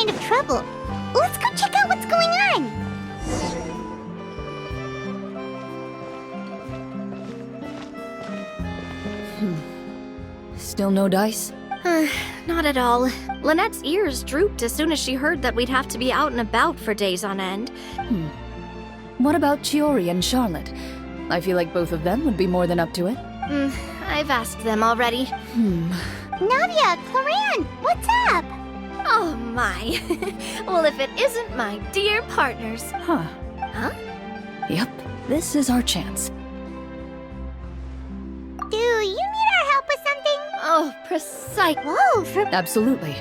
kind of trouble. Let's go check out what's going on. Still no dice? Not at all. Lynette's ears drooped as soon as she heard that we'd have to be out and about for days on end. What about Chiori and Charlotte? I feel like both of them would be more than up to it. I've asked them already. Navia, Clorin, what's up? Oh my. Well, if it isn't my dear partners. Huh? Yep, this is our chance. Do you need our help with something? Oh, precise. Whoa, Absolutely.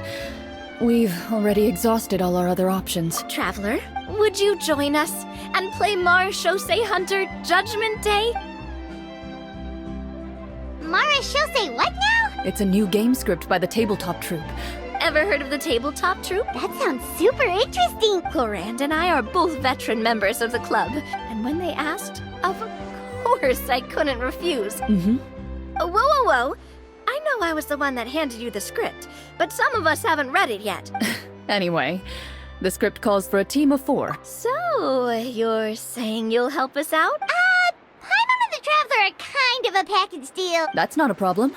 We've already exhausted all our other options. Traveler, would you join us and play Marechaussee Hunter Judgment Day? Marechaussee what now? It's a new game script by the Tabletop Troupe. Ever heard of the Tabletop Troupe? That sounds super interesting. Clorinde and I are both veteran members of the club, and when they asked, of course I couldn't refuse. Whoa. I know I was the one that handed you the script, but some of us haven't read it yet. Anyway, the script calls for a team of 4. So, you're saying you'll help us out? Paimon and the Traveler are kind of a package deal. That's not a problem.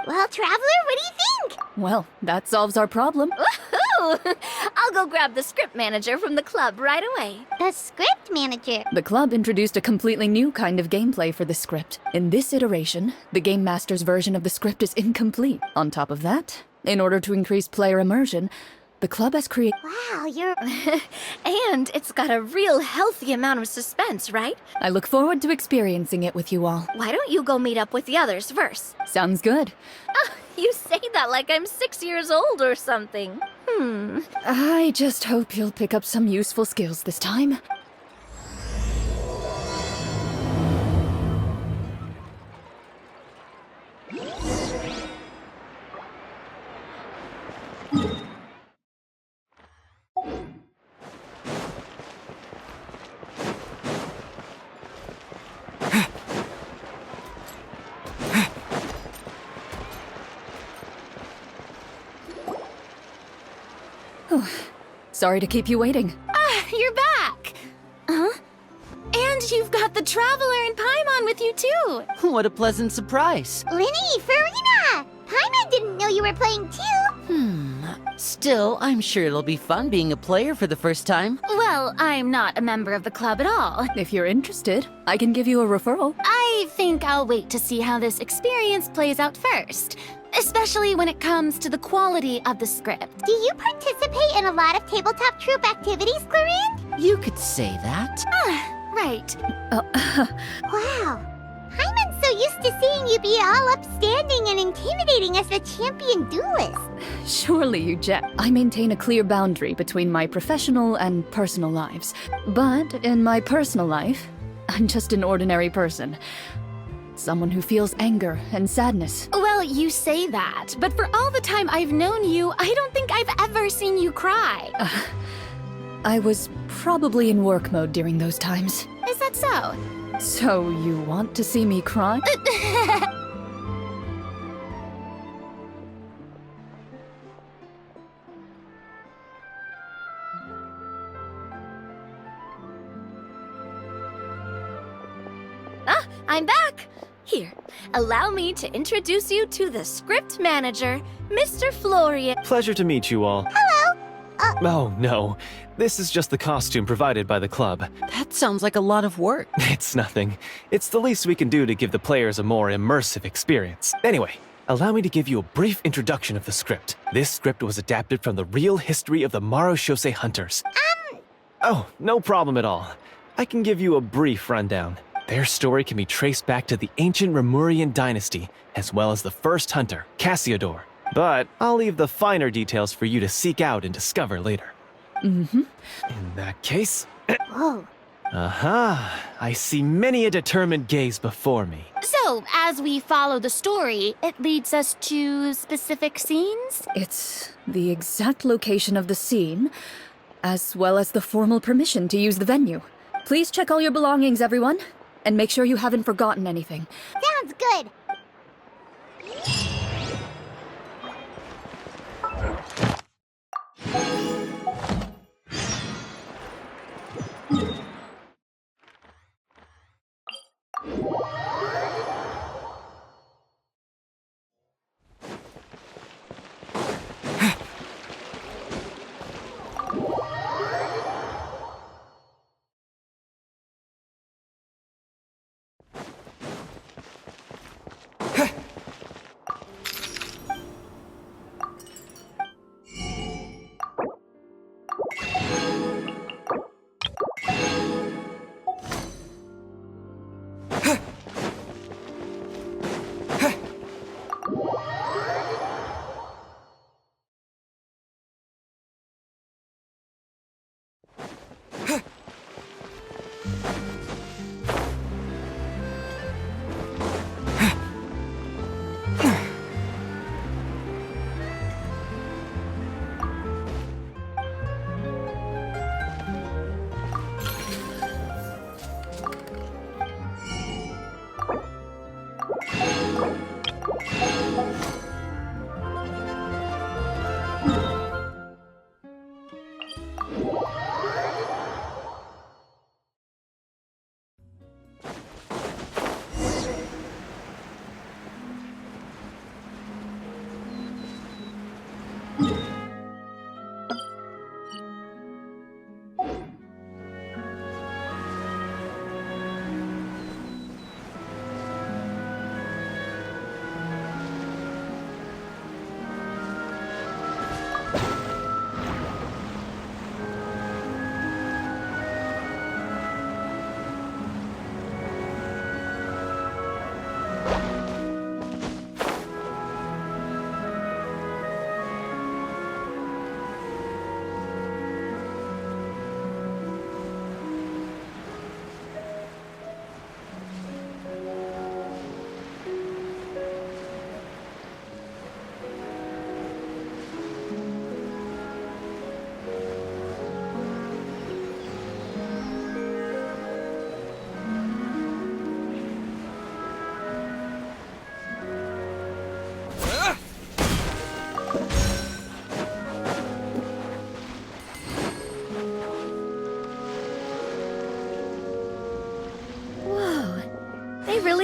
Well, Traveler, what do you think? Well, that solves our problem. Woohoo! I'll go grab the script manager from the club right away. The script manager. The club introduced a completely new kind of gameplay for the script. In this iteration, the Game Master's version of the script is incomplete. On top of that, in order to increase player immersion, the club has created... Wow, you're... And it's got a real healthy amount of suspense, right? I look forward to experiencing it with you all. Why don't you go meet up with the others first? Sounds good. You say that like I'm 6 years old or something. I just hope you'll pick up some useful skills this time. Sorry to keep you waiting. You're back! And you've got the Traveler and Paimon with you too! What a pleasant surprise. Linny, Farina! Paimon didn't know you were playing too. Still, I'm sure it'll be fun being a player for the first time. Well, I'm not a member of the club at all. If you're interested, I can give you a referral. I think I'll wait to see how this experience plays out first, especially when it comes to the quality of the script. Do you participate in a lot of tabletop troupe activities, Clorinde? You could say that. Right. Wow. Paimon's so used to seeing you be all upstanding and intimidating as the champion duelist. Surely you I maintain a clear boundary between my professional and personal lives. But in my personal life, I'm just an ordinary person. Someone who feels anger and sadness. Well, you say that, but for all the time I've known you, I don't think I've ever seen you cry. I was probably in work mode during those times. Is that so? So you want to see me cry? I'm back! Here, allow me to introduce you to the script manager, Mr. Florian. Pleasure to meet you all. Hello. Oh, no. This is just the costume provided by the club. That sounds like a lot of work. It's nothing. It's the least we can do to give the players a more immersive experience. Anyway, allow me to give you a brief introduction of the script. This script was adapted from the real history of the Marechaussee Hunters. Oh, no problem at all. I can give you a brief rundown. Their story can be traced back to the ancient Remurian dynasty, as well as the first hunter, Cassiodor. But I'll leave the finer details for you to seek out and discover later. In that case... Whoa. Aha! I see many a determined gaze before me. So, as we follow the story, it leads us to specific scenes? It's the exact location of the scene, as well as the formal permission to use the venue. Please check all your belongings, everyone, and make sure you haven't forgotten anything. Sounds good.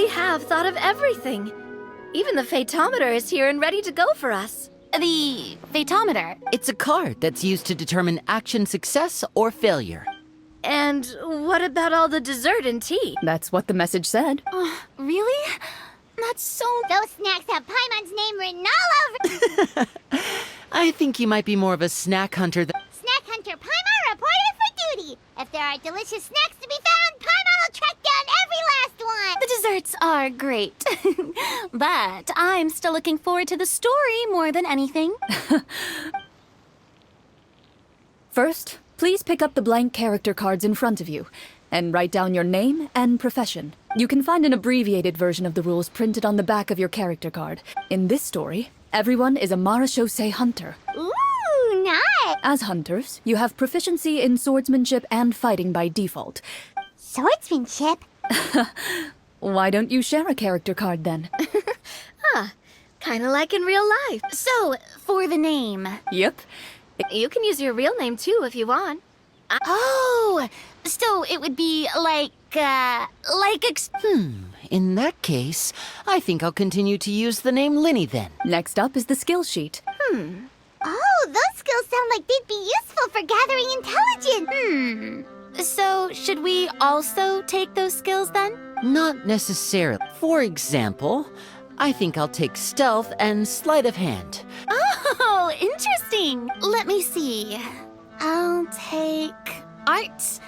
have thought of everything. Even the Fatometer is here and ready to go for us. The Fatometer. It's a card that's used to determine action success or failure. And what about all the dessert and tea? That's what the message said. Really? That's so... Those snacks have Paimon's name written all over. I think you might be more of a snack hunter than... Snack Hunter Paimon reported for duty. If there are delicious snacks to be found, Paimon will track down every last one. The desserts are great. But I'm still looking forward to the story more than anything. First, please pick up the blank character cards in front of you and write down your name and profession. You can find an abbreviated version of the rules printed on the back of your character card. In this story, everyone is a Marashosei hunter. Ooh, nice. As hunters, you have proficiency in swordsmanship and fighting by default. Swordsmanship? Why don't you share a character card then? Kinda like in real life. So, for the name. Yep. You can use your real name too if you want. Oh, so it would be like In that case, I think I'll continue to use the name Linny then. Next up is the skill sheet. Oh, those skills sound like they'd be useful for gathering intelligence. So, should we also take those skills then? Not necessarily. For example, I think I'll take stealth and sleight of hand. Oh, interesting. Let me see. I'll take arts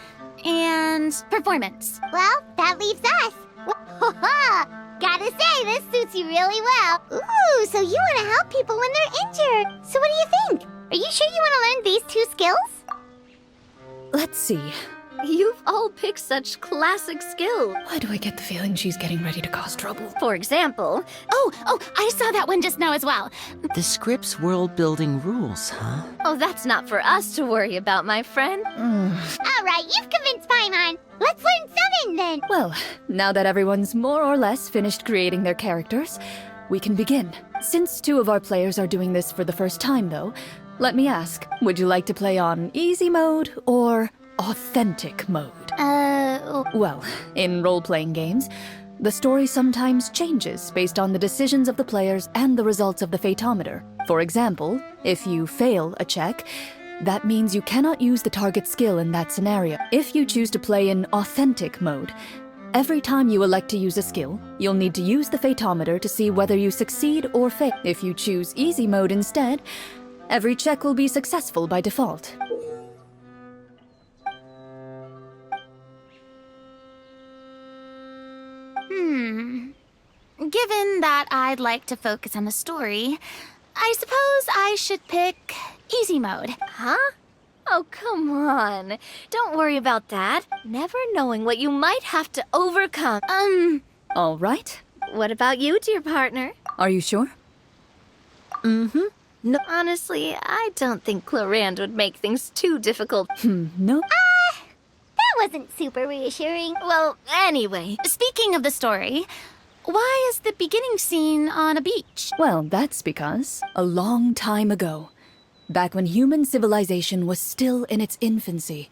and performance. Well, that leaves us. Gotta say, this suits you really well. Ooh, so you want to help people when they're injured. So what do you think? Are you sure you want to learn these two skills? Let's see. You've all picked such classic skills. Why do I get the feeling she's getting ready to cause trouble? For example, Oh, I saw that one just now as well. The script's world-building rules, huh? oh, that's not for us to worry about, my friend. All right, you've convinced Paimon. Let's learn something then. Well, now that everyone's more or less finished creating their characters, we can begin. Since 2 of our players are doing this for the first time, though, let me ask, would you like to play on easy mode or authentic mode? Well, in role-playing games, the story sometimes changes based on the decisions of the players and the results of the Fatometer. For example, if you fail a check, that means you cannot use the target skill in that scenario. If you choose to play in authentic mode, every time you elect to use a skill, you'll need to use the Fatometer to see whether you succeed or fail. If you choose easy mode instead, every check will be successful by default. Given that I'd like to focus on the story, I suppose I should pick easy mode. Huh? Oh, come on. Don't worry about that. Never knowing what you might have to overcome. All right. What about you, dear partner? Are you sure? No, honestly, I don't think Clorinde would make things too difficult. No? That wasn't super reassuring. Well, anyway. Speaking of the story, why is the beginning scene on a beach? Well, that's because a long time ago, back when human civilization was still in its infancy,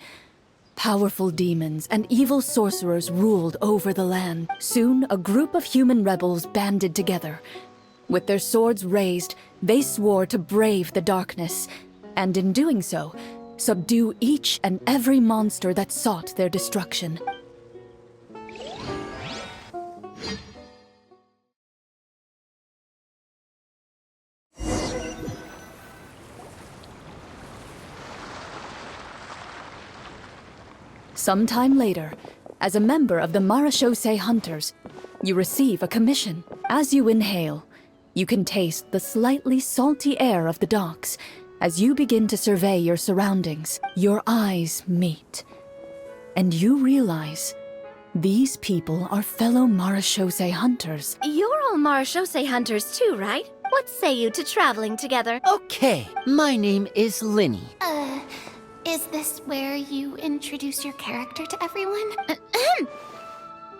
powerful demons and evil sorcerers ruled over the land. Soon, a group of human rebels banded together. With their swords raised, they swore to brave the darkness, and in doing so, subdue each and every monster that sought their destruction. Sometime later, as a member of the Marashosei Hunters, you receive a commission. As you inhale, you can taste the slightly salty air of the docks. As you begin to survey your surroundings, your eyes meet. And you realize these people are fellow Marashosei Hunters. You're all Marashosei hunters too, right? What say you to traveling together? Okay, my name is Linny. Is this where you introduce your character to everyone?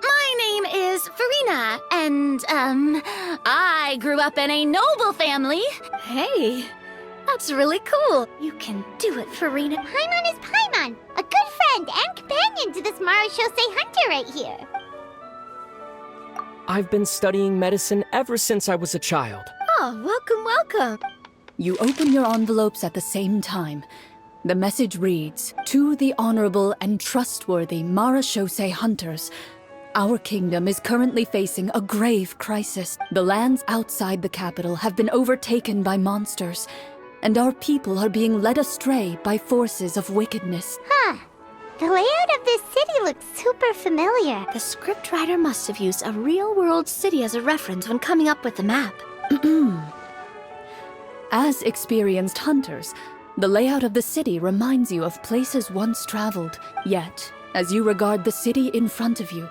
My name is Farina, and, I grew up in a noble family. Hey, that's really cool. You can do it, Farina. Paimon is Paimon, a good friend and companion to this Marashosei hunter right here. I've been studying medicine ever since I was a child. Oh, welcome, welcome. You open your envelopes at the same time. The message reads, "To the honorable and trustworthy Marachose hunters, our kingdom is currently facing a grave crisis. The lands outside the capital have been overtaken by monsters, and our people are being led astray by forces of wickedness." Huh. The layout of this city looks super familiar. The scriptwriter must have used a real-world city as a reference when coming up with the map. As experienced hunters, the layout of the city reminds you of places once traveled. Yet, as you regard the city in front of you,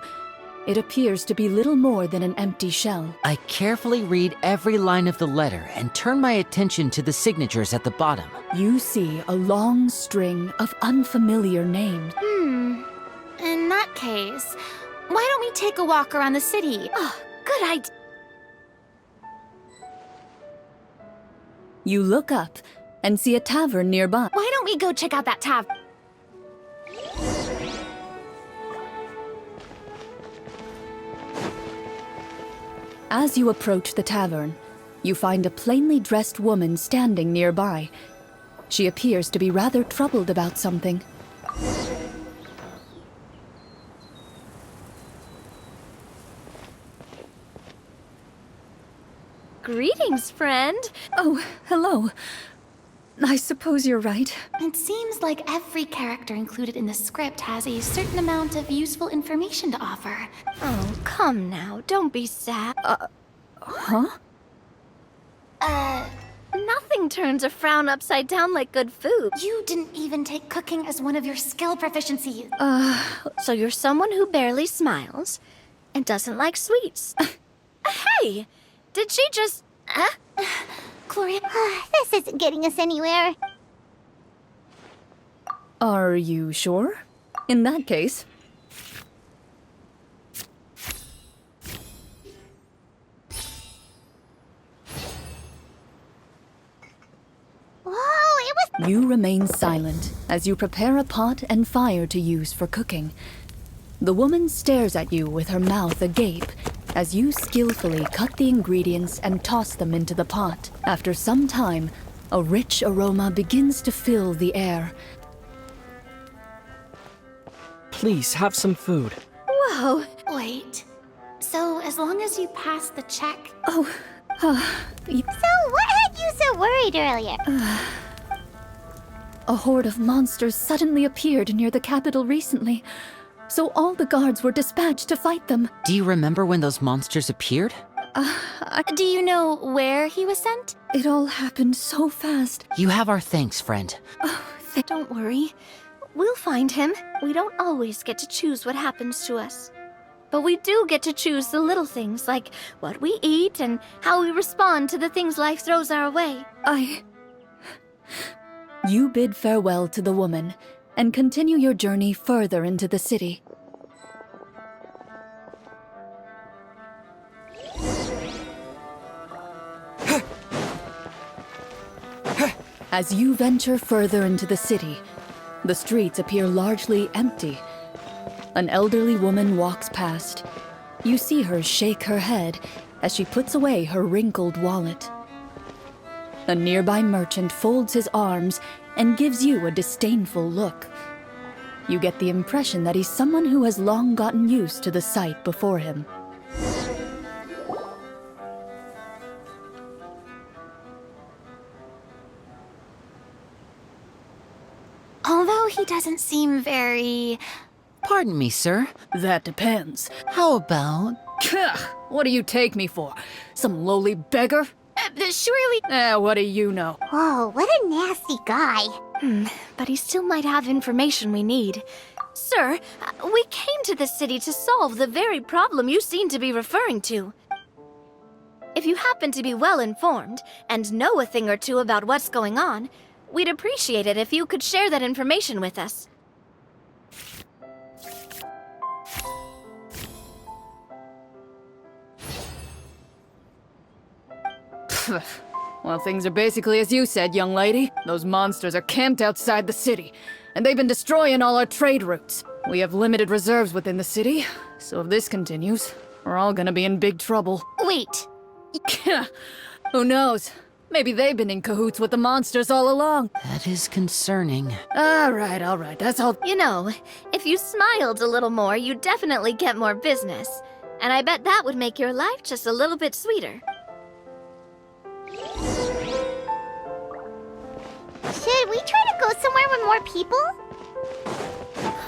it appears to be little more than an empty shell. I carefully read every line of the letter and turn my attention to the signatures at the bottom. You see a long string of unfamiliar names. In that case, why don't we take a walk around the city? Oh, good idea. You look up and see a tavern nearby. Why don't we go check out that tavern? As you approach the tavern, you find a plainly dressed woman standing nearby. She appears to be rather troubled about something. Greetings, friend. Oh, hello. I suppose you're right. It seems like every character included in the script has a certain amount of useful information to offer. Oh, come now. Don't be sad. Huh? Nothing turns a frown upside down like good food. You didn't even take cooking as one of your skill proficiencies. So you're someone who barely smiles and doesn't like sweets. Hey! Did she just... Gloria, This isn't getting us anywhere. Are you sure? In that case... Whoa, it was... You remain silent as you prepare a pot and fire to use for cooking. The woman stares at you with her mouth agape as you skillfully cut the ingredients and toss them into the pot. After some time, a rich aroma begins to fill the air. Please have some food. Whoa. wait. So, as long as you pass the check... So, what had you so worried earlier? A horde of monsters suddenly appeared near the capital recently, so all the guards were dispatched to fight them. Do you remember when those monsters appeared? Do you know where he was sent? It all happened so fast. You have our thanks, friend. Don't worry. We'll find him. We don't always get to choose what happens to us. But we do get to choose the little things, like what we eat and how we respond to the things life throws our way. You bid farewell to the woman and continue your journey further into the city. As you venture further into the city, the streets appear largely empty. An elderly woman walks past. You see her shake her head as she puts away her wrinkled wallet. A nearby merchant folds his arms and gives you a disdainful look. You get the impression that he's someone who has long gotten used to the sight before him. Although he doesn't seem very... Pardon me, sir. That depends. How about... What do you take me for? Some lowly beggar? surely... What do you know? Whoa, what a nasty guy. But he still might have information we need. Sir, we came to this city to solve the very problem you seem to be referring to. If you happen to be well informed and know a thing or two about what's going on, we'd appreciate it if you could share that information with us. Well, things are basically as you said, young lady. Those monsters are camped outside the city, and they've been destroying all our trade routes. We have limited reserves within the city, so if this continues, we're all gonna be in big trouble. Wait, Who knows? Maybe they've been in cahoots with the monsters all along. That is concerning. All right, that's all. You know, if you smiled a little more, you'd definitely get more business. And I bet that would make your life just a little bit sweeter. Should we try to go somewhere with more people?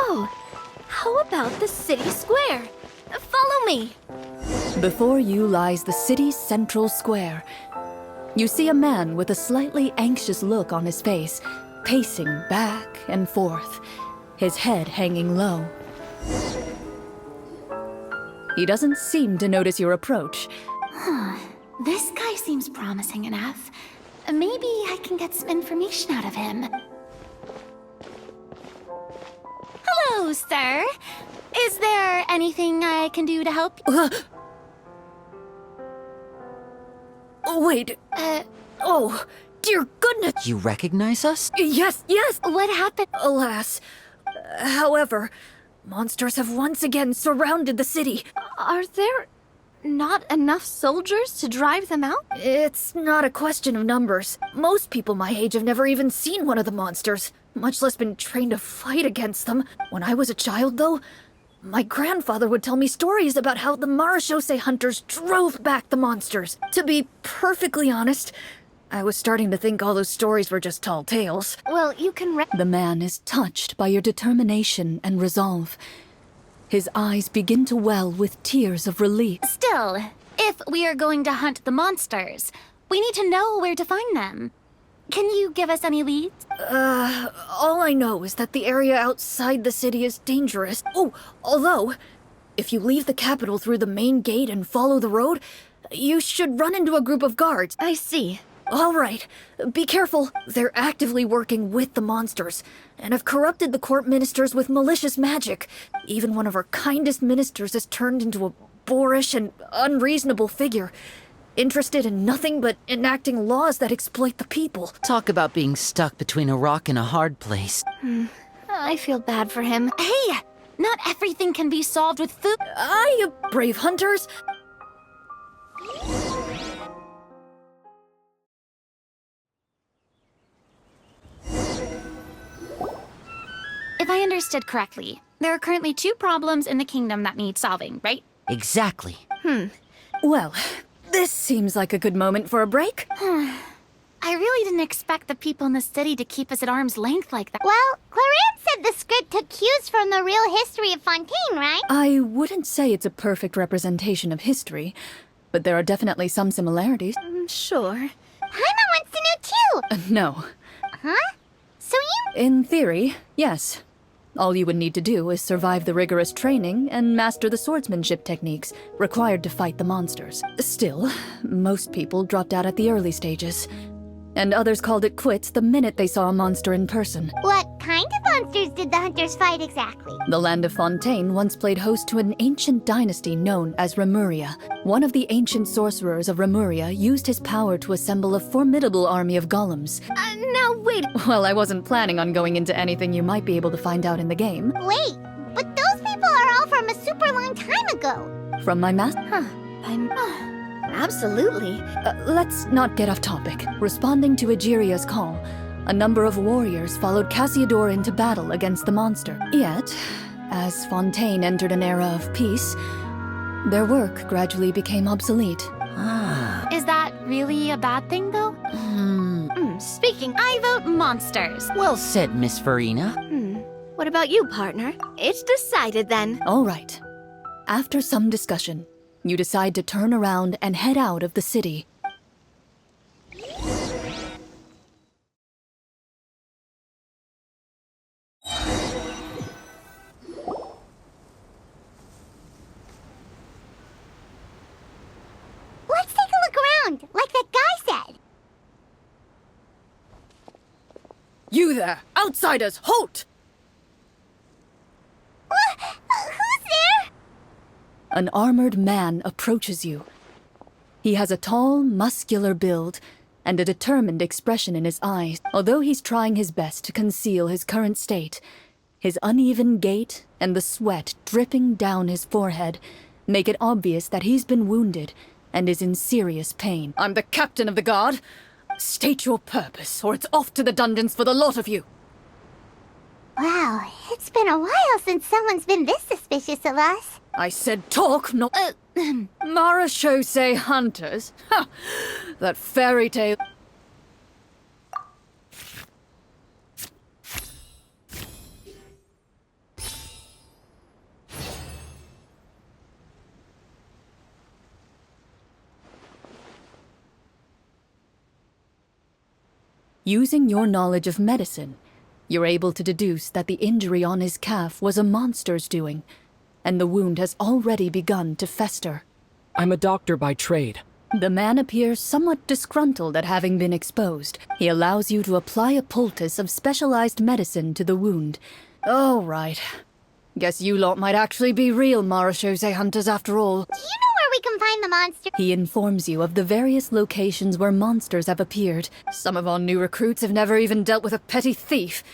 Oh, how about the city square? Follow me. Before you lies the city's central square. You see a man with a slightly anxious look on his face, pacing back and forth, his head hanging low. He doesn't seem to notice your approach. this guy seems promising enough. Maybe I can get some information out of him. Hello, sir. Is there anything I can do to help you? Wait. Oh, dear goodness. You recognize us? Yes. What happened? Alas. However, monsters have once again surrounded the city. Are there not enough soldiers to drive them out? It's not a question of numbers. Most people my age have never even seen one of the monsters, much less been trained to fight against them. When I was a child, though, my grandfather would tell me stories about how the Marashose hunters drove back the monsters. To be perfectly honest, I was starting to think all those stories were just tall tales. Well, you can The man is touched by your determination and resolve. His eyes begin to well with tears of relief. Still, if we are going to hunt the monsters, we need to know where to find them. Can you give us any leads? All I know is that the area outside the city is dangerous. Oh, although, if you leave the capital through the main gate and follow the road, you should run into a group of guards. I see. All right, be careful. They're actively working with the monsters, and have corrupted the court ministers with malicious magic. Even one of our kindest ministers has turned into a boorish and unreasonable figure, interested in nothing but enacting laws that exploit the people. Talk about being stuck between a rock and a hard place. I feel bad for him. Hey, not everything can be solved with food. Aye, brave hunters. If I understood correctly, there are currently 2 problems in the kingdom that need solving, right? Exactly. Well, this seems like a good moment for a break. I really didn't expect the people in the city to keep us at arm's length like that. Well, Clarinde said the script took cues from the real history of Fontaine, right? I wouldn't say it's a perfect representation of history, but there are definitely some similarities. Sure. Paimon wants to know too! No. Huh? So you... In theory, yes. All you would need to do is survive the rigorous training and master the swordsmanship techniques required to fight the monsters. Still, most people dropped out at the early stages, and others called it quits the minute they saw a monster in person. What kind of monsters did the hunters fight exactly? The land of Fontaine once played host to an ancient dynasty known as Remuria. One of the ancient sorcerers of Remuria used his power to assemble a formidable army of golems. Now wait. Well, I wasn't planning on going into anything you might be able to find out in the game. Wait, but those people are all from a super long time ago. From my master... Absolutely. Let's not get off topic. Responding to Egeria's call, a number of warriors followed Cassiodor into battle against the monster. Yet, as Fontaine entered an era of peace, their work gradually became obsolete. Is that really a bad thing, though? Speaking, I vote monsters. Well said, Miss Farina. what about you, partner? It's decided then. All right. After some discussion, you decide to turn around and head out of the city. Let's take a look around, like that guy said. You there! Outsiders, halt! Who's there? An armored man approaches you. He has a tall, muscular build and a determined expression in his eyes. Although he's trying his best to conceal his current state, his uneven gait and the sweat dripping down his forehead Make it obvious that he's been wounded and is in serious pain. I'm the captain of the guard. State your purpose, or it's off to the dungeons for the lot of you. Wow, it's been a while since someone's been this suspicious of us. I said talk, not... Marashose hunters? Ha! That fairy tale... Using your knowledge of medicine, you're able to deduce that the injury on his calf was a monster's doing, and the wound has already begun to fester. I'm a doctor by trade. The man appears somewhat disgruntled at having been exposed. He allows you to apply a poultice of specialized medicine to the wound. Oh, right. Guess you lot might actually be real Marashose hunters after all. Do you know where we can find the monster? He informs you of the various locations where monsters have appeared. Some of our new recruits have never even dealt with a petty thief,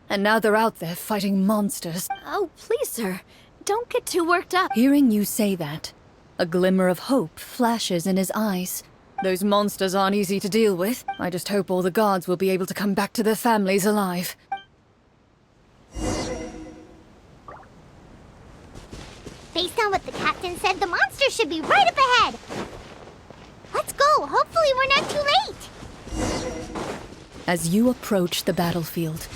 and now they're out there fighting monsters. Oh, please, sir. Don't get too worked up. Hearing you say that, a glimmer of hope flashes in his eyes. Those monsters aren't easy to deal with. I just hope all the guards will be able to come back to their families alive. Based on what the captain said, the monster should be right up ahead. Let's go. Hopefully we're not too late. As you approach the battlefield,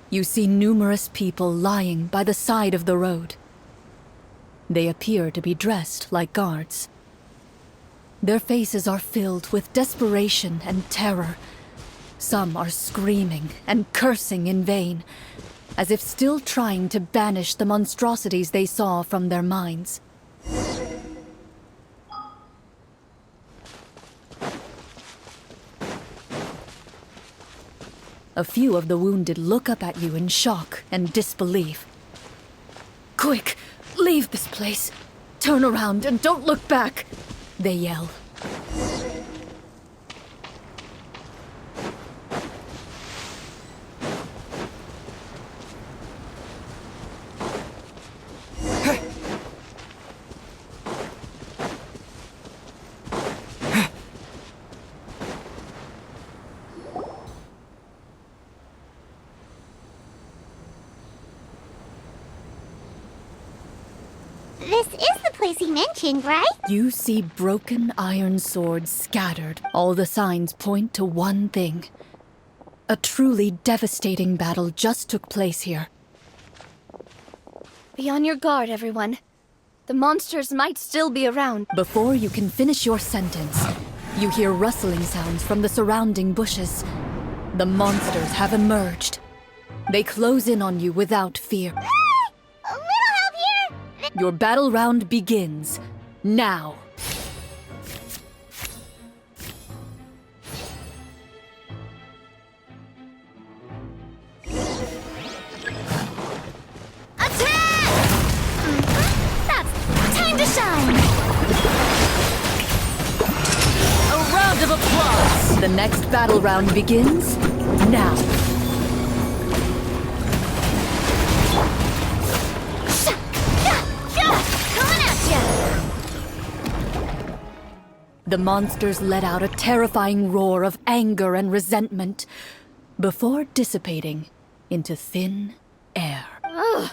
you see numerous people lying by the side of the road. They appear to be dressed like guards. Their faces are filled with desperation and terror. Some are screaming and cursing in vain, as if still trying to banish the monstrosities they saw from their minds. A few of the wounded look up at you in shock and disbelief. Quick, leave this place. Turn around and don't look back, they yell. This is the place he mentioned, right? You see broken iron swords scattered. All the signs point to one thing. A truly devastating battle just took place here. Be on your guard, everyone. The monsters might still be around. Before you can finish your sentence, you hear rustling sounds from the surrounding bushes. The monsters have emerged. They close in on you without fear. A little help here? Your battle round begins now. Time to shine! A round of applause! The next battle round begins now. Coming at ya! The monsters let out a terrifying roar of anger and resentment before dissipating into thin air. Ugh,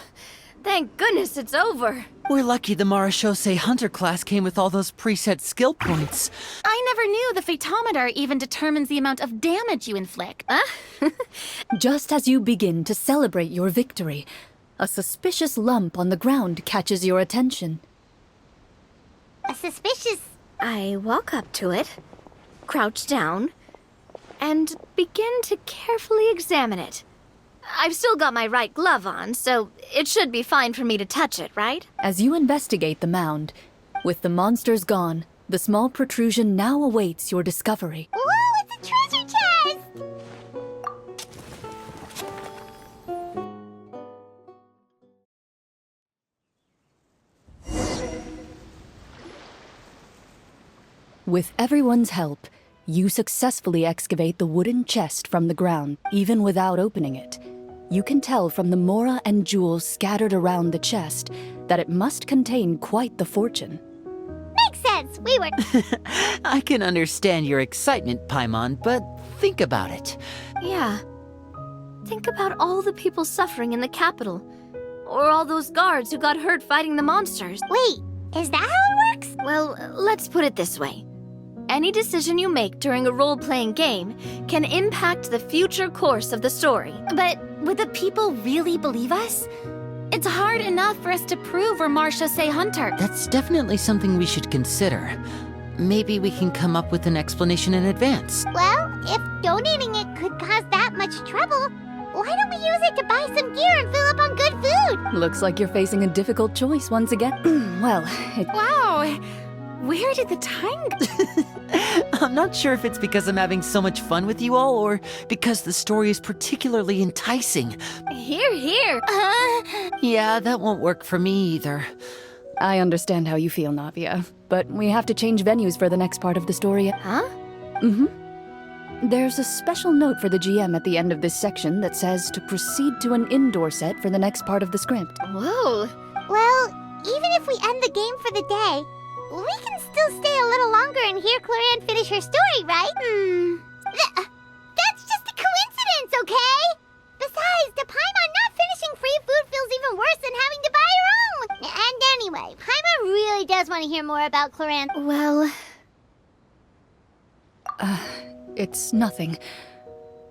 thank goodness it's over. We're lucky the Marashose Hunter class came with all those preset skill points. I never knew the phytometer even determines the amount of damage you inflict. Just as you begin to celebrate your victory, a suspicious lump on the ground catches your attention. A suspicious... I walk up to it, crouch down, and begin to carefully examine it. I've still got my right glove on, so it should be fine for me to touch it, right? As you investigate the mound, with the monsters gone, the small protrusion now awaits your discovery. Whoa, it's a treasure chest! With everyone's help, you successfully excavate the wooden chest from the ground, even without opening it. You can tell from the mora and jewels scattered around the chest that it must contain quite the fortune. Yes, we were. I can understand your excitement, Paimon, but think about it. Yeah. Think about all the people suffering in the capital. Or all those guards who got hurt fighting the monsters. Wait, is that how it works? Well, let's put it this way. Any decision you make during a role-playing game can impact the future course of the story. But would the people really believe us? It's hard enough for us to prove we're Marchese Hunter. That's definitely something we should consider. Maybe we can come up with an explanation in advance. Well, if donating it could cause that much trouble, why don't we use it to buy some gear and fill up on good food? Looks like you're facing a difficult choice once again. Well, Wow, where did the time go? I'm not sure if it's because I'm having so much fun with you all, or because the story is particularly enticing. Here, here. Yeah, that won't work for me either. I understand how you feel, Navia, but we have to change venues for the next part of the story. Huh? There's a special note for the GM at the end of this section that says to proceed to an indoor set for the next part of the script. Whoa. Well, even if we end the game for the day, we can still stay a little longer and hear Clorinde finish her story, right? That's just a coincidence, okay? Besides, the Paimon not finishing free food feels even worse than having to buy her own. And anyway, Paimon really does want to hear more about Clorinde. Well, It's nothing.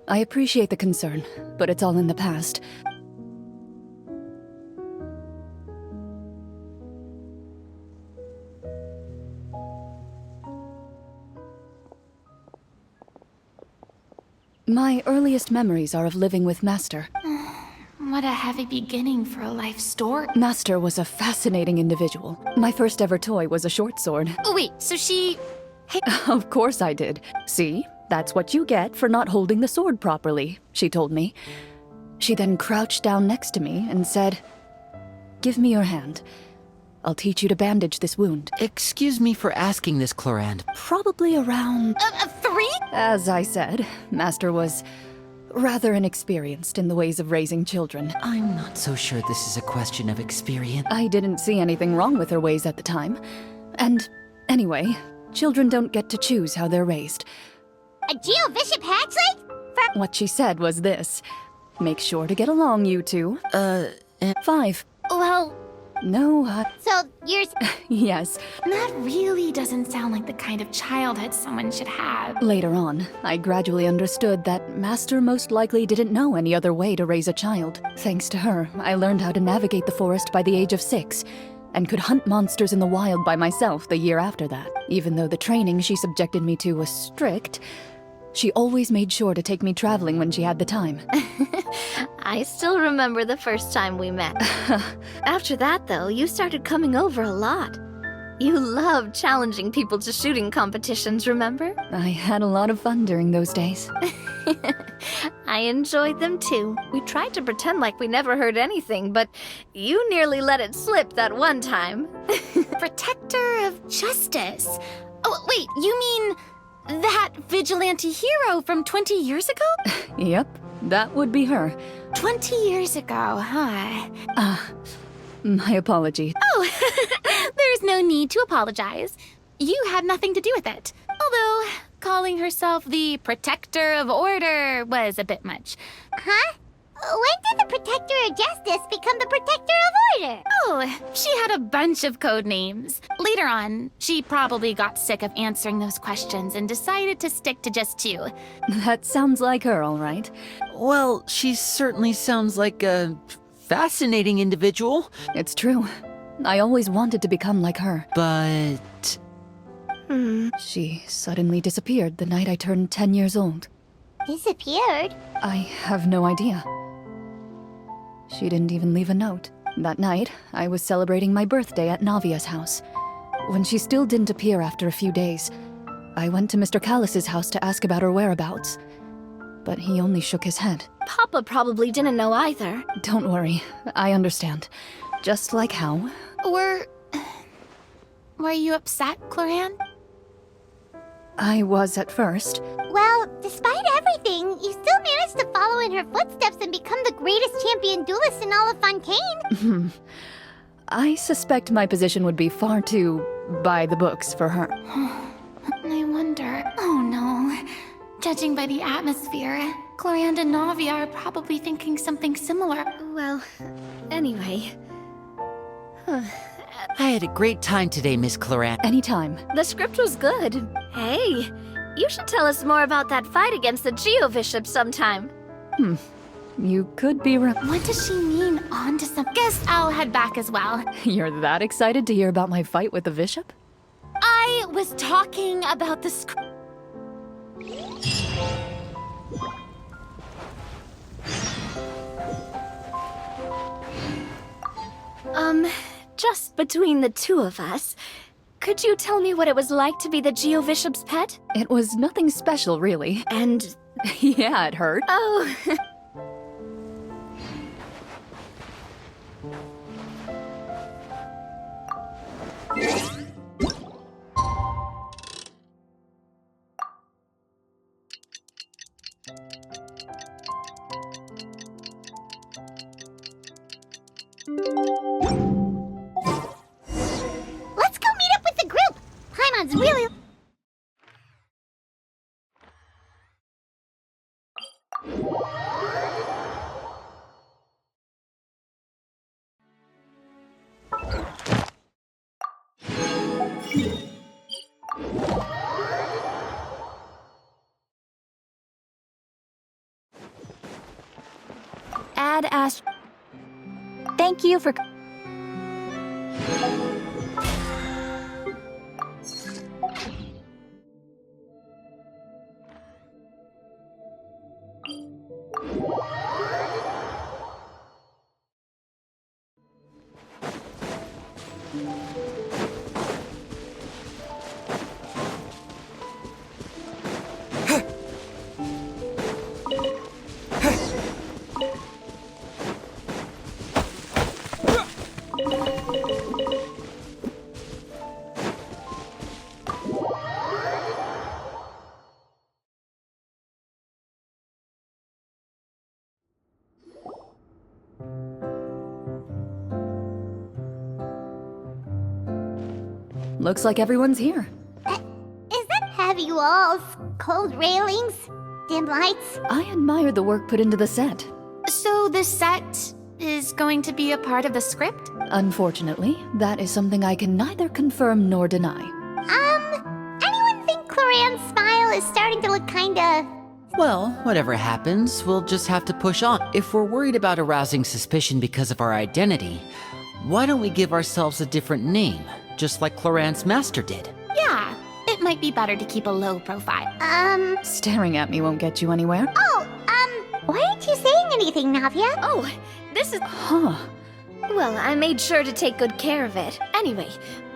I appreciate the concern, but it's all in the past. My earliest memories are of living with Master. What a heavy beginning for a life story. Master was a fascinating individual. My first ever toy was a short sword. Oh, wait, so she... Of course I did. See? That's what you get for not holding the sword properly, she told me. She then crouched down next to me and said, "Give me your hand. I'll teach you to bandage this wound." Excuse me for asking this, Clorinde. Probably around... 3? As I said, Master was rather inexperienced in the ways of raising children. I'm not so sure this is a question of experience. I didn't see anything wrong with her ways at the time. And anyway, children don't get to choose how they're raised. A Geo-Bishop hatchling? What she said was this: "Make sure to get along, you two." 5. Well, No, So, you're... yes. that really doesn't sound like the kind of childhood someone should have. Later on, I gradually understood that Master most likely didn't know any other way to raise a child. Thanks to her, I learned how to navigate the forest by the age of 6, and could hunt monsters in the wild by myself the year after that. Even though the training she subjected me to was strict, she always made sure to take me traveling when she had the time. I still remember the first time we met. After that, though, you started coming over a lot. You loved challenging people to shooting competitions, remember? I had a lot of fun during those days. I enjoyed them too. We tried to pretend like we never heard anything, but you nearly let it slip that one time. Protector of justice. Oh, wait, you mean that vigilante hero from 20 years ago? Yep, that would be her. 20 years ago, huh? My apology. Oh, there's no need to apologize. You had nothing to do with it. Although, calling herself the Protector of Order was a bit much. Huh? When did the Protector of Justice become the Protector of Order? Oh, she had a bunch of code names. Later on, she probably got sick of answering those questions and decided to stick to just 2. That sounds like her, all right. Well, she certainly sounds like a fascinating individual, It's true. I always wanted to become like her. but... She suddenly disappeared the night I turned 10 years old. Disappeared? I have no idea. She didn't even leave a note. That night, I was celebrating my birthday at Navia's house. When she still didn't appear after a few days, I went to Mr. Callus's house to ask about her whereabouts. But he only shook his head. Papa probably didn't know either. Don't worry, I understand. Just like how... Were you upset, Clorinde? I was at first. Well, despite everything, you still managed to follow in her footsteps and become the greatest champion duelist in all of Fontaine. I suspect my position would be far too by the books for her. I wonder. Oh no. Judging by the atmosphere, Clorinde and Navia are probably thinking something similar. Well, anyway. I had a great time today, Miss Clorinde. Anytime. The script was good. Hey, you should tell us more about that fight against the Geo-Bishop sometime. You could be right. What does she mean on to some? Guess I'll head back as well. You're that excited to hear about my fight with the bishop? I was talking about the Just between the two of us, could you tell me what it was like to be the Geo-Bishop's pet? It was nothing special, really. And, Yeah, it hurt. oh, Let's go meet up with the group. Paimon's really... Ad Ast. Thank you for... Looks like everyone's here. Is that heavy walls, cold railings, dim lights? I admire the work put into the set. So the set is going to be a part of the script? Unfortunately, that is something I can neither confirm nor deny. Anyone think Clorinde's smile is starting to look kinda... Well, whatever happens, we'll just have to push on. If we're worried about arousing suspicion because of our identity, why don't we give ourselves a different name, just like Clorinde's master did? Yeah, it might be better to keep a low profile. Staring at me won't get you anywhere. Why aren't you saying anything, Navia? oh, this is... Huh. Well, I made sure to take good care of it. Anyway,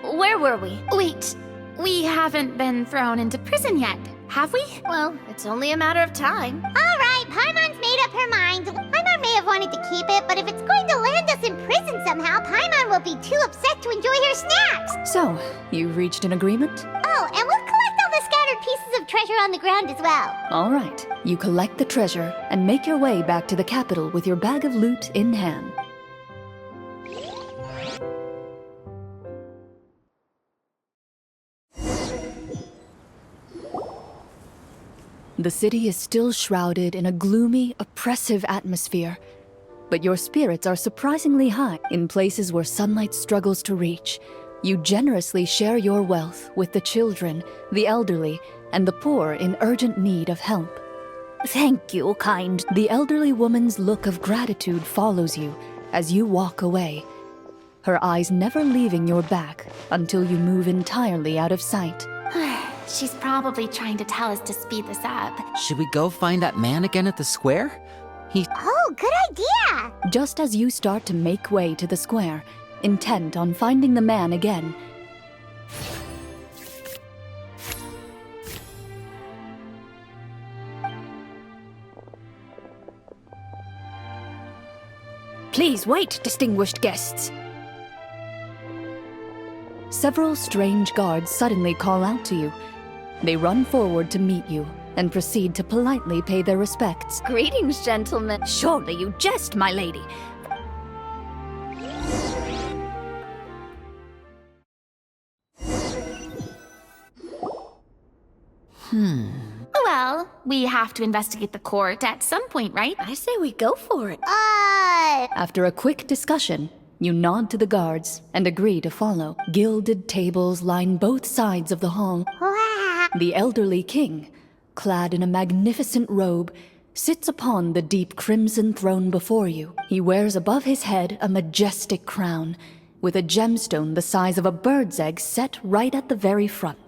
where were we? Wait, we haven't been thrown into prison yet, have we? Well, it's only a matter of time. Alright, Paimon's made up her mind. Paimon may have wanted to keep it, but if it's going to land us in prison somehow, Paimon will be too upset to enjoy her snacks. So, you've reached an agreement? Oh, and we'll collect all the scattered pieces of treasure on the ground as well. All right. You collect the treasure and make your way back to the capital with your bag of loot in hand. The city is still shrouded in a gloomy, oppressive atmosphere. But your spirits are surprisingly high in places where sunlight struggles to reach. You generously share your wealth with the children, the elderly, and the poor in urgent need of help. Thank you, kind. The elderly woman's look of gratitude follows you as you walk away, her eyes never leaving your back until you move entirely out of sight. She's probably trying to tell us to speed this up. Should we go find that man again at the square? Oh, good idea! Just as you start to make way to the square, intent on finding the man again, please wait, distinguished guests. Several strange guards suddenly call out to you. They run forward to meet you and proceed to politely pay their respects. Greetings, gentlemen. Surely you jest, my lady. Well, we have to investigate the court at some point, right? I say we go for it. After a quick discussion, you nod to the guards and agree to follow. Gilded tables line both sides of the hall. The elderly king, clad in a magnificent robe, sits upon the deep crimson throne before you. He wears above his head a majestic crown, with a gemstone the size of a bird's egg set right at the very front.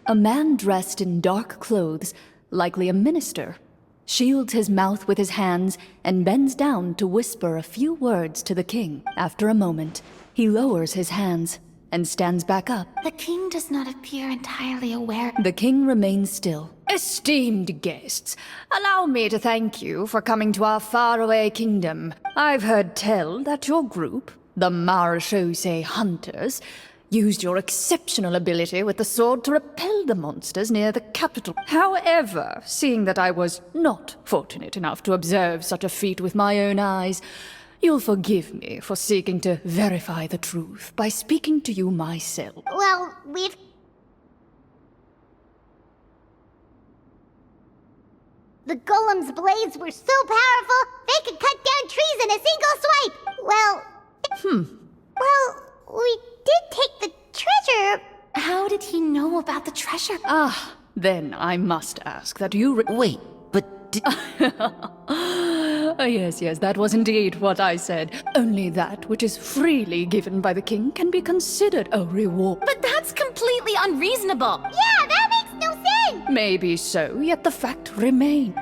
A man dressed in dark clothes, likely a minister, shields his mouth with his hands and bends down to whisper a few words to the king. After a moment, he lowers his hands and stands back up. The king does not appear entirely aware. The king remains still. Esteemed guests, allow me to thank you for coming to our faraway kingdom. I've heard tell that your group, the Marechaussee Hunters, used your exceptional ability with the sword to repel the monsters near the capital. However, seeing that I was not fortunate enough to observe such a feat with my own eyes, you'll forgive me for seeking to verify the truth by speaking to you myself. Well, we've... The golem's blades were so powerful, they could cut down trees in a single swipe! Well... Well, we did take the treasure. How did he know about the treasure? Then I must ask that you Wait, but did... Yes, that was indeed what I said. Only that which is freely given by the king can be considered a reward. But that's completely unreasonable. Yeah, that makes no sense! Maybe so, yet the fact remains.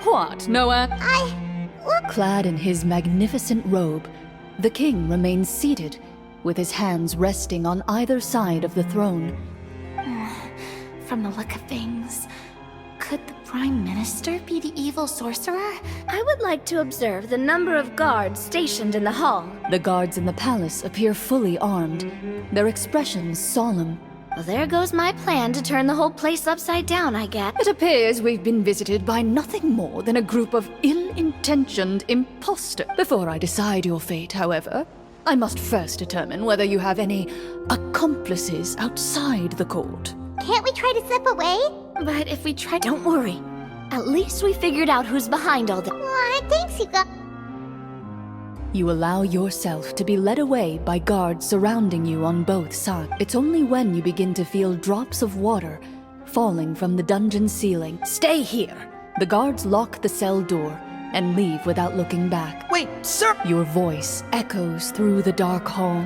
What, no answer? Clad in his magnificent robe, the king remains seated, with his hands resting on either side of the throne. From the look of things, could the Prime Minister be the evil sorcerer? I would like to observe the number of guards stationed in the hall. The guards in the palace appear fully armed, their expressions solemn. Well, there goes my plan to turn the whole place upside down, I guess. It appears we've been visited by nothing more than a group of ill-intentioned imposters. Before I decide your fate, however, I must first determine whether you have any accomplices outside the court. Can't we try to slip away? But if we try, don't worry. At least we figured out who's behind all this. Aw, thanks, Yuka. You allow yourself to be led away by guards surrounding you on both sides. It's only when you begin to feel drops of water falling from the dungeon ceiling. Stay here! The guards lock the cell door and leave without looking back. Wait, sir! Your voice echoes through the dark hall,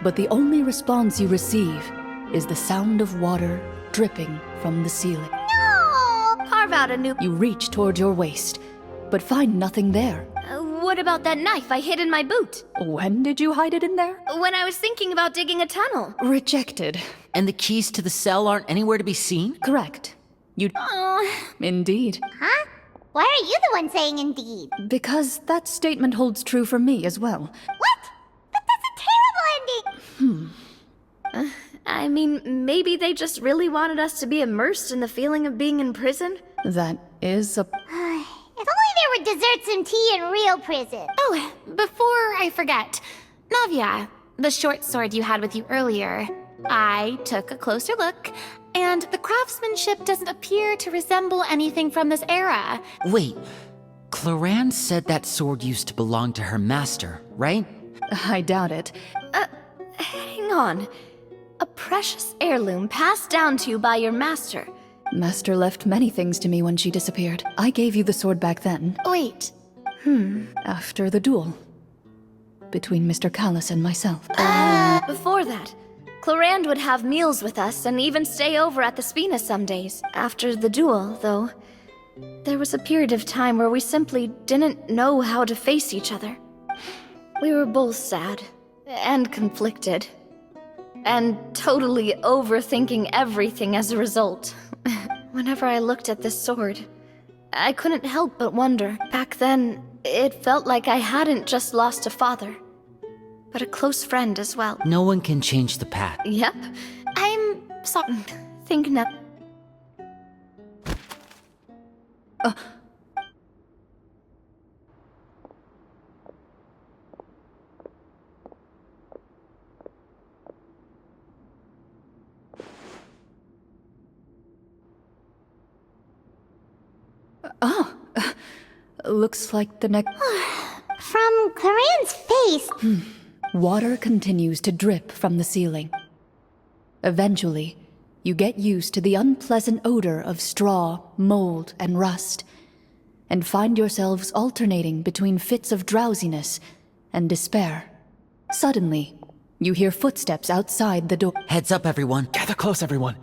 but the only response you receive is the sound of water dripping from the ceiling. No! Carve out a new... You reach toward your waist, but find nothing there. What about that knife I hid in my boot? When did you hide it in there? When I was thinking about digging a tunnel. Rejected. And the keys to the cell aren't anywhere to be seen? Correct. You... Indeed. Huh? Why are you the one saying indeed? Because that statement holds true for me as well. What? But that's a terrible ending! I mean, maybe they just really wanted us to be immersed in the feeling of being in prison? That is a... If only there were desserts and tea in real prison. Oh, before I forget, Navia, the short sword you had with you earlier, I took a closer look, and the craftsmanship doesn't appear to resemble anything from this era. Wait, Clorinde said that sword used to belong to her master, right? I doubt it. Hang on. A precious heirloom passed down to you by your master. Master left many things to me when she disappeared. I gave you the sword back then, Wait, after the duel. Between Mr. Callis and myself. Before that, Clorinde would have meals with us and even stay over at the Spina some days. After the duel, though, there was a period of time where we simply didn't know how to face each other. We were both sad and conflicted, and totally overthinking everything as a result. Whenever I looked at this sword, I couldn't help but wonder. Back then, it felt like I hadn't just lost a father, but a close friend as well. No one can change the past. Yep. I'm sorry. Think not. Oh, looks like the next... From Claren's face. Water continues to drip from the ceiling. Eventually, you get used to the unpleasant odor of straw, mold, and rust, and find yourselves alternating between fits of drowsiness and despair. Suddenly, you hear footsteps outside the door. Heads up, everyone. Gather close, everyone.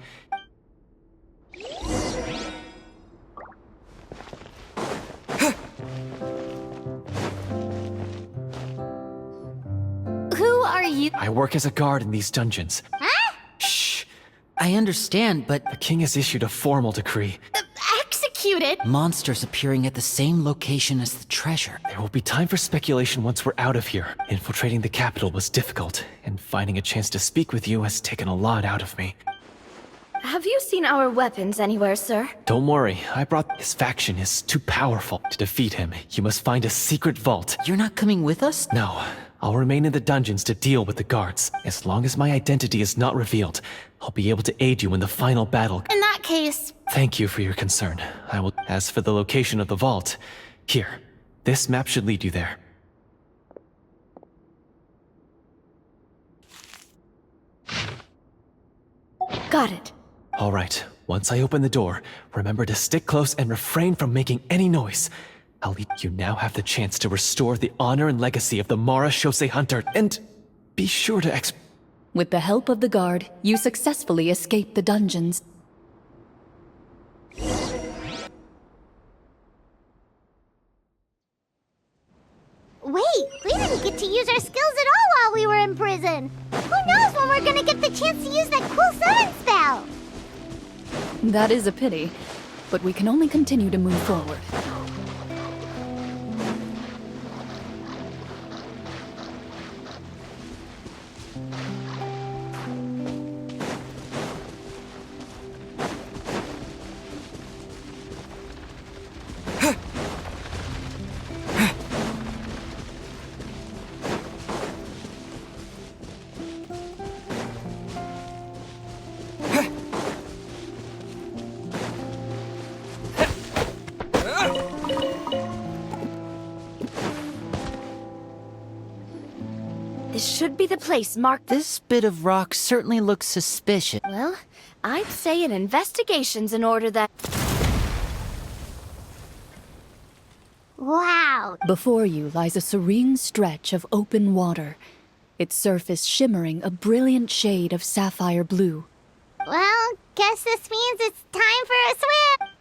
Who are you? I work as a guard in these dungeons. Huh? Shh. I understand, but The king has issued a formal decree. Executed? monsters appearing at the same location as the treasure. There will be time for speculation once we're out of here. Infiltrating the capital was difficult, and finding a chance to speak with you has taken a lot out of me. Have you seen our weapons anywhere, sir? Don't worry, I brought... His faction is too powerful. To defeat him, you must find a secret vault. You're not coming with us? No, I'll remain in the dungeons to deal with the guards. As long as my identity is not revealed, I'll be able to aid you in the final battle. In that case, Thank you for your concern. I will... As for the location of the vault, here, this map should lead you there. Got it. All right, once I open the door, remember to stick close and refrain from making any noise. You now have the chance to restore the honor and legacy of the Mara Shosei Hunter, and be sure to With the help of the guard, you successfully escape the dungeons. Wait, we didn't get to use our skills at all while we were in prison. Who knows when we're gonna get the chance to use that cool summon spell? That is a pity, but we can only continue to move forward. This should be the place marked. This bit of rock certainly looks suspicious. Well, I'd say an investigation's in order that... Wow. Before you lies a serene stretch of open water, its surface shimmering a brilliant shade of sapphire blue. Well, guess this means it's time for a swim.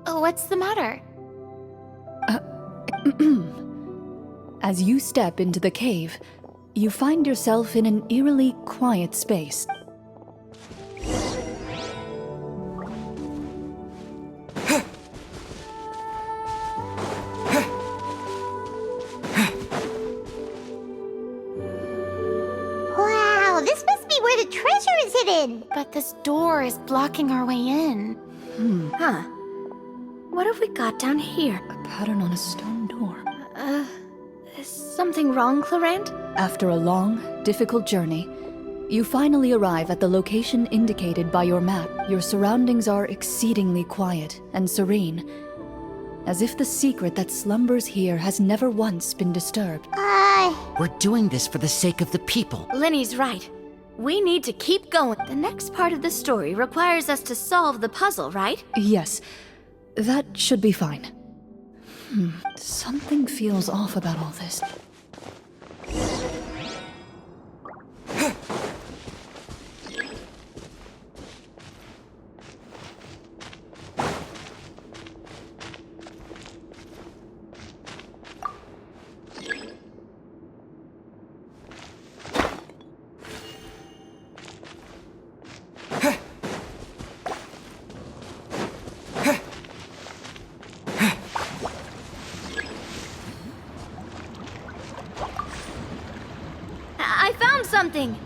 oh, what's the matter? As you step into the cave, you find yourself in an eerily quiet space. Wow, this must be where the treasure is hidden. But this door is blocking our way in. Huh. What have we got down here? A pattern on a stone door. Is something wrong, Clorinde? After a long, difficult journey, you finally arrive at the location indicated by your map. Your surroundings are exceedingly quiet and serene, as if the secret that slumbers here has never once been disturbed. We're doing this for the sake of the people. Linny's right. We need to keep going. The next part of the story requires us to solve the puzzle, right? Yes, that should be fine. Something feels off about all this. something.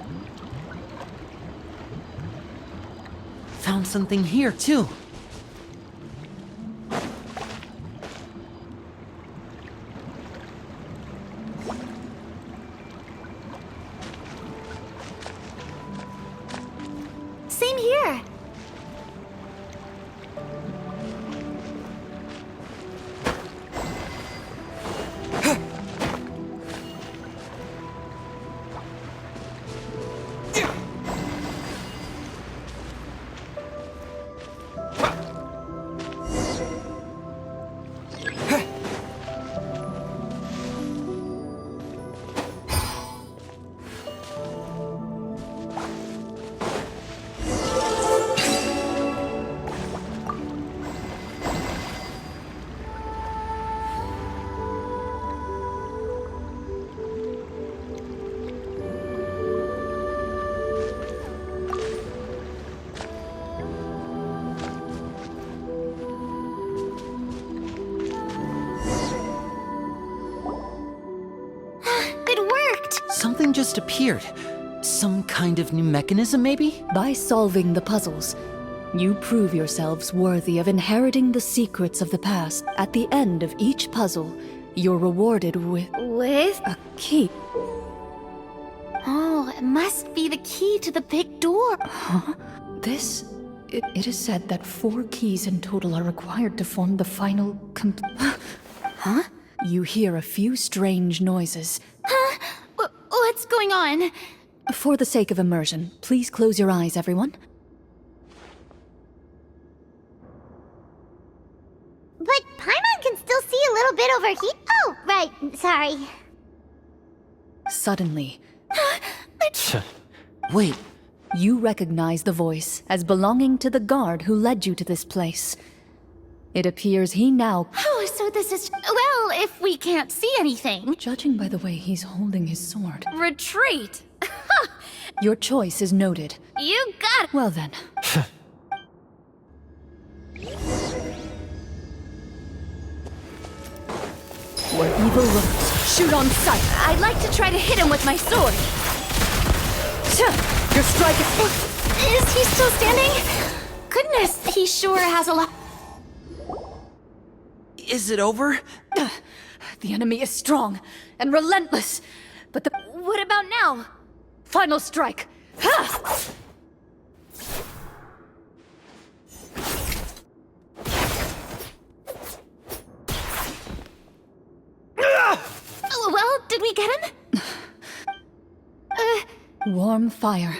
Found something here, too. Same here. Something just appeared. Some kind of new mechanism, maybe? By solving the puzzles, you prove yourselves worthy of inheriting the secrets of the past. At the end of each puzzle, you're rewarded with With? a key. Oh, it must be the key to the big door. It is said that 4 keys in total are required to form the final Huh? You hear a few strange noises. What's going on? For the sake of immersion, please close your eyes, everyone. But Paimon can still see a little bit over here. Oh, right. Sorry. Suddenly, Wait, you recognize the voice as belonging to the guard who led you to this place. It appears he now, Oh, so this is... Well, if we can't see anything... judging by the way he's holding his sword, Retreat! your choice is noted. You got it! Well then. Where evil lurks, shoot on sight. I'd like to try to hit him with my sword. Your strike is... Is he still standing? Goodness, he sure has a lot... is it over? The enemy is strong and relentless, but the What about now? final strike. Ha! Oh, well, did we get him? Warm fire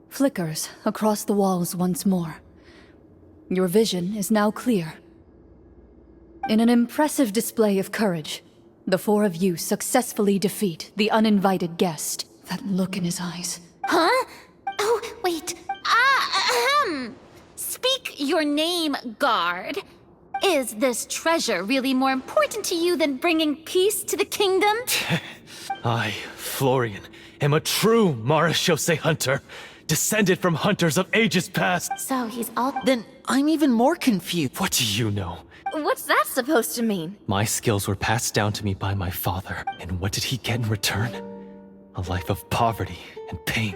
flickers across the walls once more. Your vision is now clear. In an impressive display of courage, the 4 of you successfully defeat the uninvited guest. That look in his eyes. Huh? Oh, wait. Speak your name, guard. Is this treasure really more important to you than bringing peace to the kingdom? I, Florian, am a true Marashose hunter, descended from hunters of ages past. So he's all... Then I'm even more confused. What do you know? What's that supposed to mean? My skills were passed down to me by my father, and what did he get in return? A life of poverty and pain.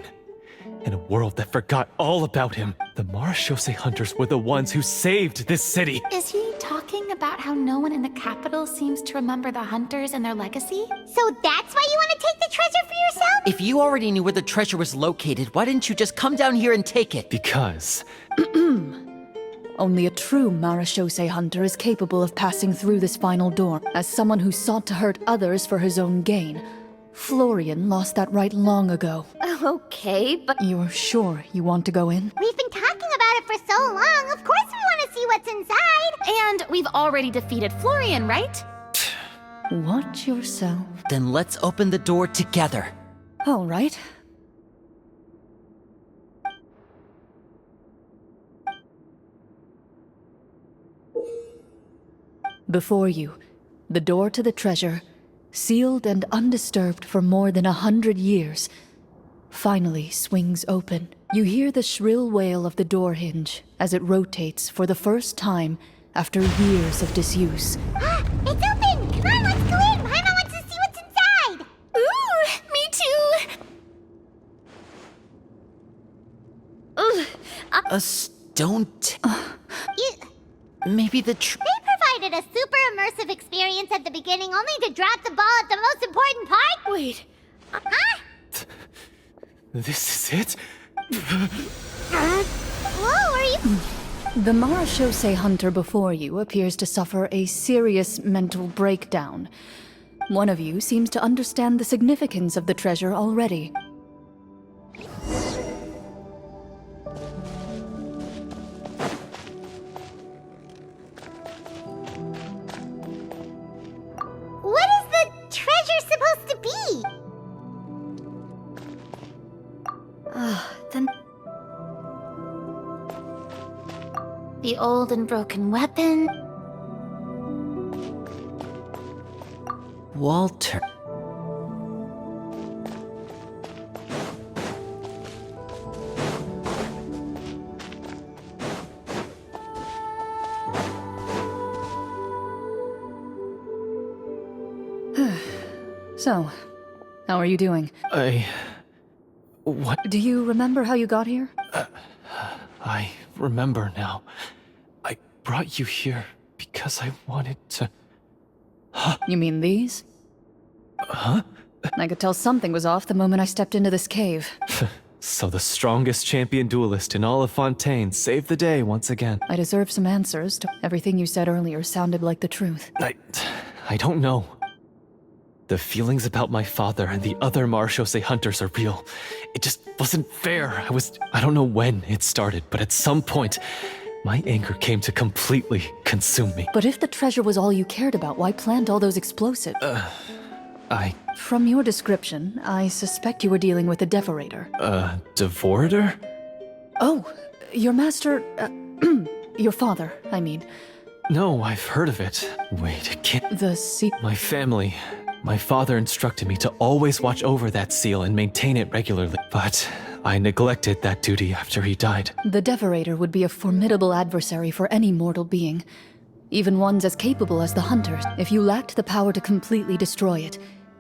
In a world that forgot all about him, the Marashose hunters were the ones who saved this city. Is he talking about how no one in the capital seems to remember the hunters and their legacy? So that's why you want to take the treasure for yourself? If you already knew where the treasure was located, why didn't you just come down here and take it? Because Only a true Marashose hunter is capable of passing through this final door. As someone who sought to hurt others for his own gain, Florian lost that right long ago. Okay, but You're sure you want to go in? We've been talking about it for so long. Of course we want to see what's inside. And we've already defeated Florian, right? Watch yourself. Then let's open the door together. All right. Before you, the door to the treasure, sealed and undisturbed for more than 100 years, finally swings open. You hear the shrill wail of the door hinge as it rotates for the first time after years of disuse. It's open! Come on, let's go in! Paimon wants to see what's inside! Ooh, me too! A stone You, Maybe the they provided a super immersive experience at the beginning only to drop the ball at the most important part? Wait, Huh? This is it? Whoa, are you... The Marashose hunter before you appears to suffer a serious mental breakdown. One of you seems to understand the significance of the treasure already. What is the treasure supposed to be? then The old and broken weapon. Walter. So, how are you doing? What? Do you remember how you got here? I remember now. I brought you here because I wanted to... You mean these? Huh? I could tell something was off the moment I stepped into this cave. So the strongest champion duelist in all of Fontaine saved the day once again. I deserve some answers. Everything you said earlier sounded like the truth. I don't know. The feelings about my father and the other Marashose hunters are real. It just wasn't fair. I don't know when it started, but at some point, my anger came to completely consume me. But if the treasure was all you cared about, why plant all those explosives? From your description, I suspect you were dealing with a devorator. Devorator? Oh, your master... your father, I mean. No, I've heard of it. Wait, it can't... The sea... My family... My father instructed me to always watch over that seal and maintain it regularly, but I neglected that duty after he died. The devorator would be a formidable adversary for any mortal being. Even ones as capable as the hunters. If you lacked the power to completely destroy it,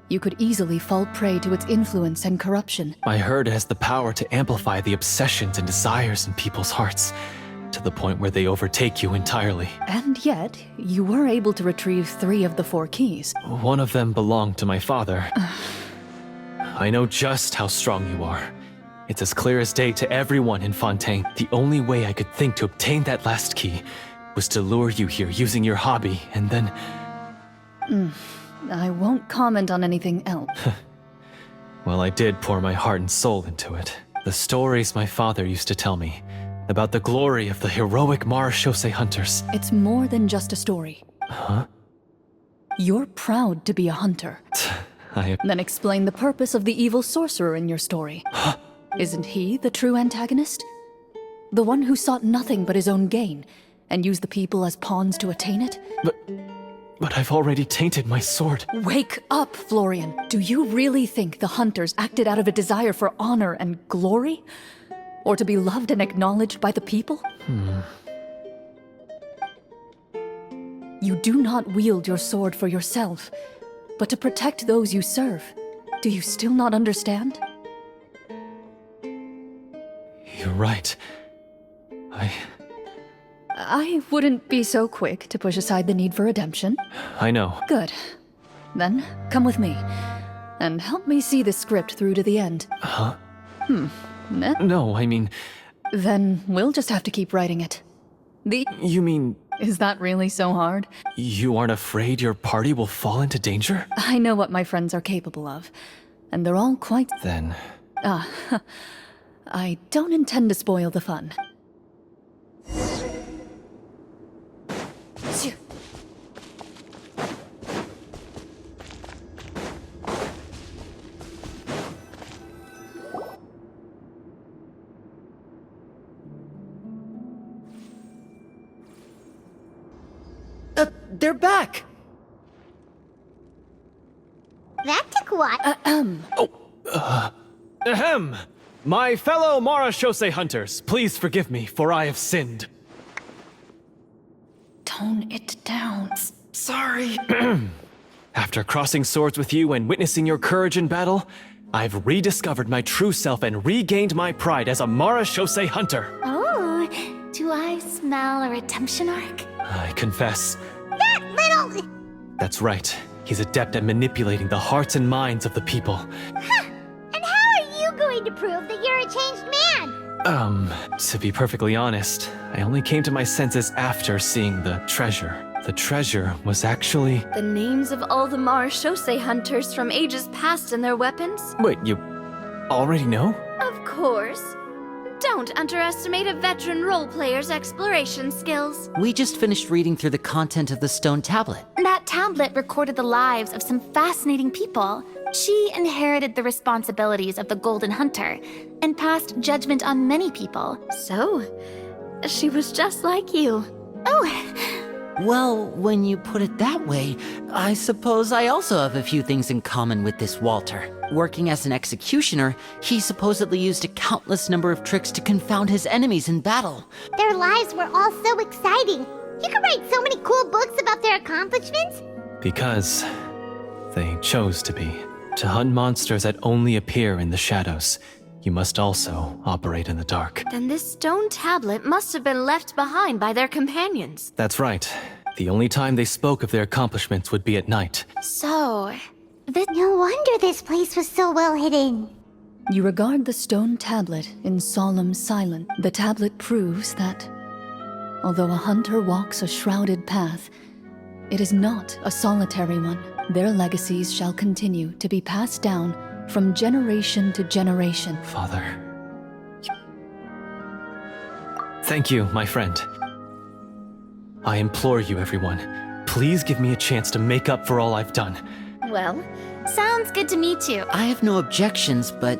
you could easily fall prey to its influence and corruption. I heard it has the power to amplify the obsessions and desires in people's hearts, to the point where they overtake you entirely. And yet, you were able to retrieve 3 of the 4 keys. One of them belonged to my father. I know just how strong you are. It's as clear as day to everyone in Fontaine. The only way I could think to obtain that last key was to lure you here using your hobby, and then... I won't comment on anything else. Well, I did pour my heart and soul into it. The stories my father used to tell me about the glory of the heroic Marashose hunters. It's more than just a story. Huh? You're proud to be a hunter. Then explain the purpose of the evil sorcerer in your story. Isn't he the true antagonist? The one who sought nothing but his own gain, and used the people as pawns to attain it? But I've already tainted my sword. Wake up, Florian. Do you really think the hunters acted out of a desire for honor and glory? Or to be loved and acknowledged by the people? You do not wield your sword for yourself, but to protect those you serve. Do you still not understand? You're right. I wouldn't be so quick to push aside the need for redemption. I know. Good. Then, come with me, and help me see the script through to the end. Huh? No, I mean... Then we'll just have to keep writing it. You mean... Is that really so hard? You aren't afraid your party will fall into danger? I know what my friends are capable of, and they're all quite... Then... I don't intend to spoil the fun. They're back! That took what? Ahem! My fellow Marashose hunters, please forgive me, for I have sinned. Tone it down. Sorry. After crossing swords with you and witnessing your courage in battle, I've rediscovered my true self and regained my pride as a Marashosei hunter. Oh, do I smell a redemption arc? I confess. That little... That's right. He's adept at manipulating the hearts and minds of the people. Huh. And how are you going to prove that you're a changed man? To be perfectly honest, I only came to my senses after seeing the treasure. The treasure was actually... The names of all the Marashosei hunters from ages past and their weapons? Wait, you already know? Of course. Don't underestimate a veteran role player's exploration skills. We just finished reading through the content of the stone tablet. That tablet recorded the lives of some fascinating people. She inherited the responsibilities of the Golden Hunter and passed judgment on many people. So, she was just like you. Oh, Well, when you put it that way, I suppose I also have a few things in common with this Walter. Working as an executioner, he supposedly used a countless number of tricks to confound his enemies in battle. Their lives were all so exciting. You could write so many cool books about their accomplishments. Because they chose to be. To hunt monsters that only appear in the shadows, you must also operate in the dark. Then this stone tablet must have been left behind by their companions. That's right. The only time they spoke of their accomplishments would be at night. so... No wonder this place was so well hidden. You regard the stone tablet in solemn silence. The tablet proves that, although a hunter walks a shrouded path, it is not a solitary one. Their legacies shall continue to be passed down from generation to generation. Father. Thank you, my friend. I implore you, everyone. Please give me a chance to make up for all I've done. Well, Sounds good to me too. I have no objections, but...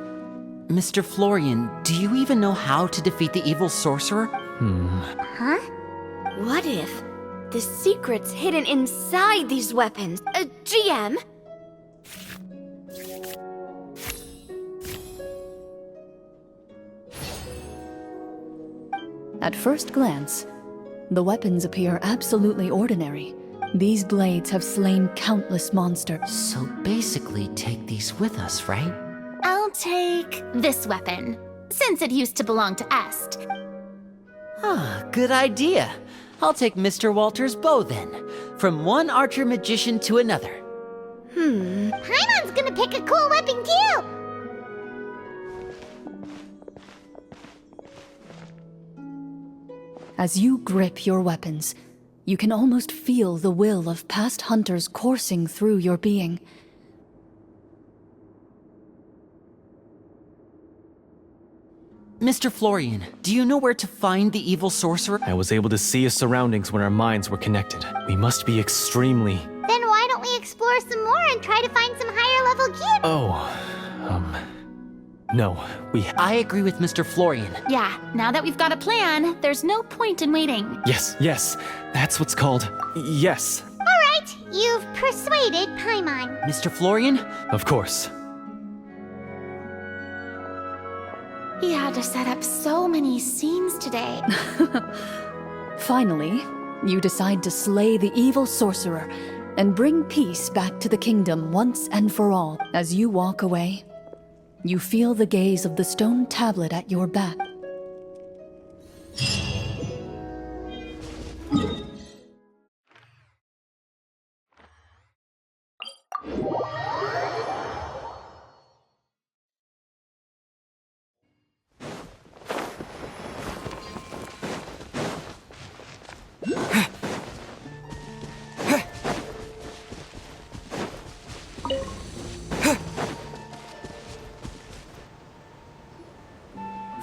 Mr. Florian, do you even know how to defeat the evil sorcerer? Huh? what if the secret's hidden inside these weapons? GM? At first glance, the weapons appear absolutely ordinary. These blades have slain countless monsters. So basically, take these with us, right? I'll take this weapon, since it used to belong to Est. Ah, good idea. I'll take Mr. Walter's bow then. From one archer magician to another. Paimon's gonna pick a cool weapon too! As you grip your weapons, you can almost feel the will of past hunters coursing through your being. Mr. Florian, do you know where to find the evil sorcerer? I was able to see his surroundings when our minds were connected. We must be extremely... Then why don't we explore some more and try to find some higher level gear? No, I agree with Mr. Florian. Yeah, now that we've got a plan, there's no point in waiting. Yes, that's what's called... Yes, Alright, you've persuaded Paimon. Mr. Florian? of course. He had to set up so many scenes today. Finally, you decide to slay the evil sorcerer and bring peace back to the kingdom once and for all. As you walk away, you feel the gaze of the stone tablet at your back.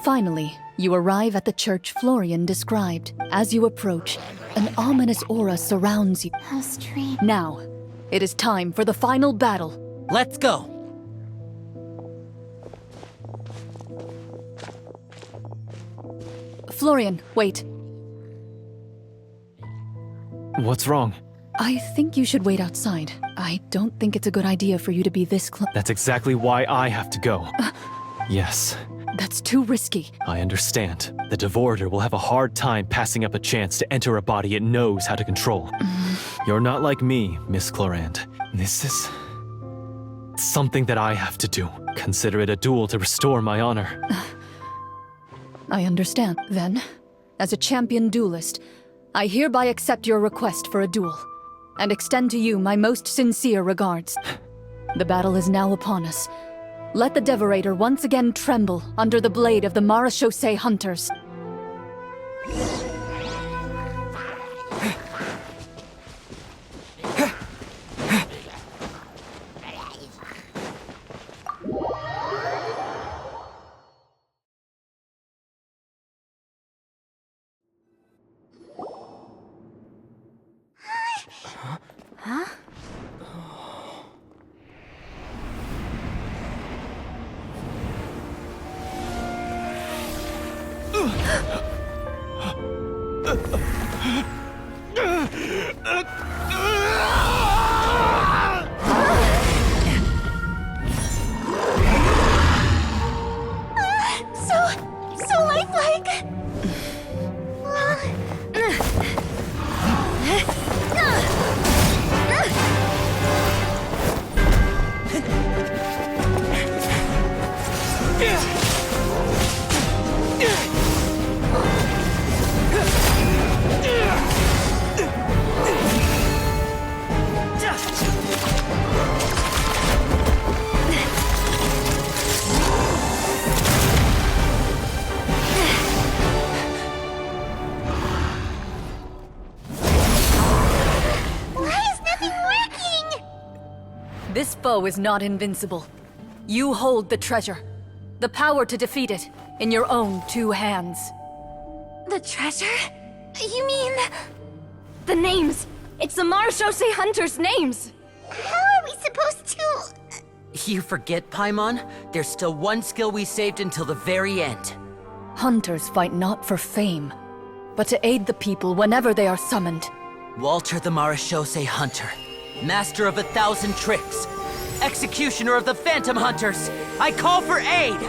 Finally, you arrive at the church Florian described. As you approach, an ominous aura surrounds you. How strange. Now, it is time for the final battle. Let's go! Florian, wait. What's wrong? I think you should wait outside. I don't think it's a good idea for you to be this close. That's exactly why I have to go. Yes, That's too risky. I understand. The Devorator will have a hard time passing up a chance to enter a body it knows how to control. You're not like me, Miss Clorinde. This is... something that I have to do. Consider it a duel to restore my honor. I understand. Then, as a champion duelist, I hereby accept your request for a duel, and extend to you my most sincere regards. The battle is now upon us. Let the Devorator once again tremble under the blade of the Marechaussee hunters. So lifelike! This foe is not invincible. You hold the treasure, the power to defeat it, in your own 2 hands. The treasure? You mean... The names! It's the Marechaussee hunters' names! How are we supposed to... You forget, Paimon? There's still one skill we saved until the very end. Hunters fight not for fame, but to aid the people whenever they are summoned. Walter the Marechaussee Hunter, master of 1,000 tricks, executioner of the Phantom Hunters, I call for aid!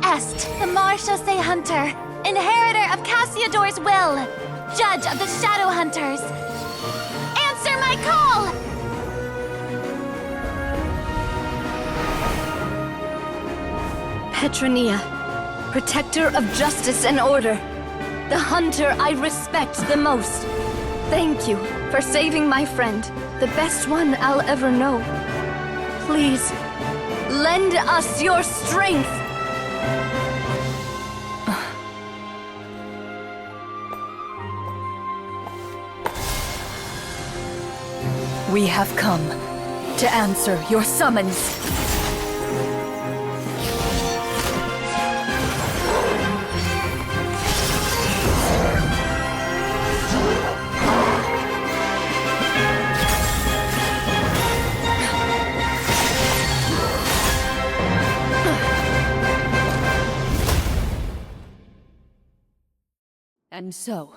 Est, the Marechaussee Hunter, inheritor of Cassiodor's will, judge of the Shadow Hunters. Answer my call! Petronia, protector of justice and order. The hunter I respect the most. Thank you for saving my friend, the best one I'll ever know. Please, lend us your strength! We have come to answer your summons. And so,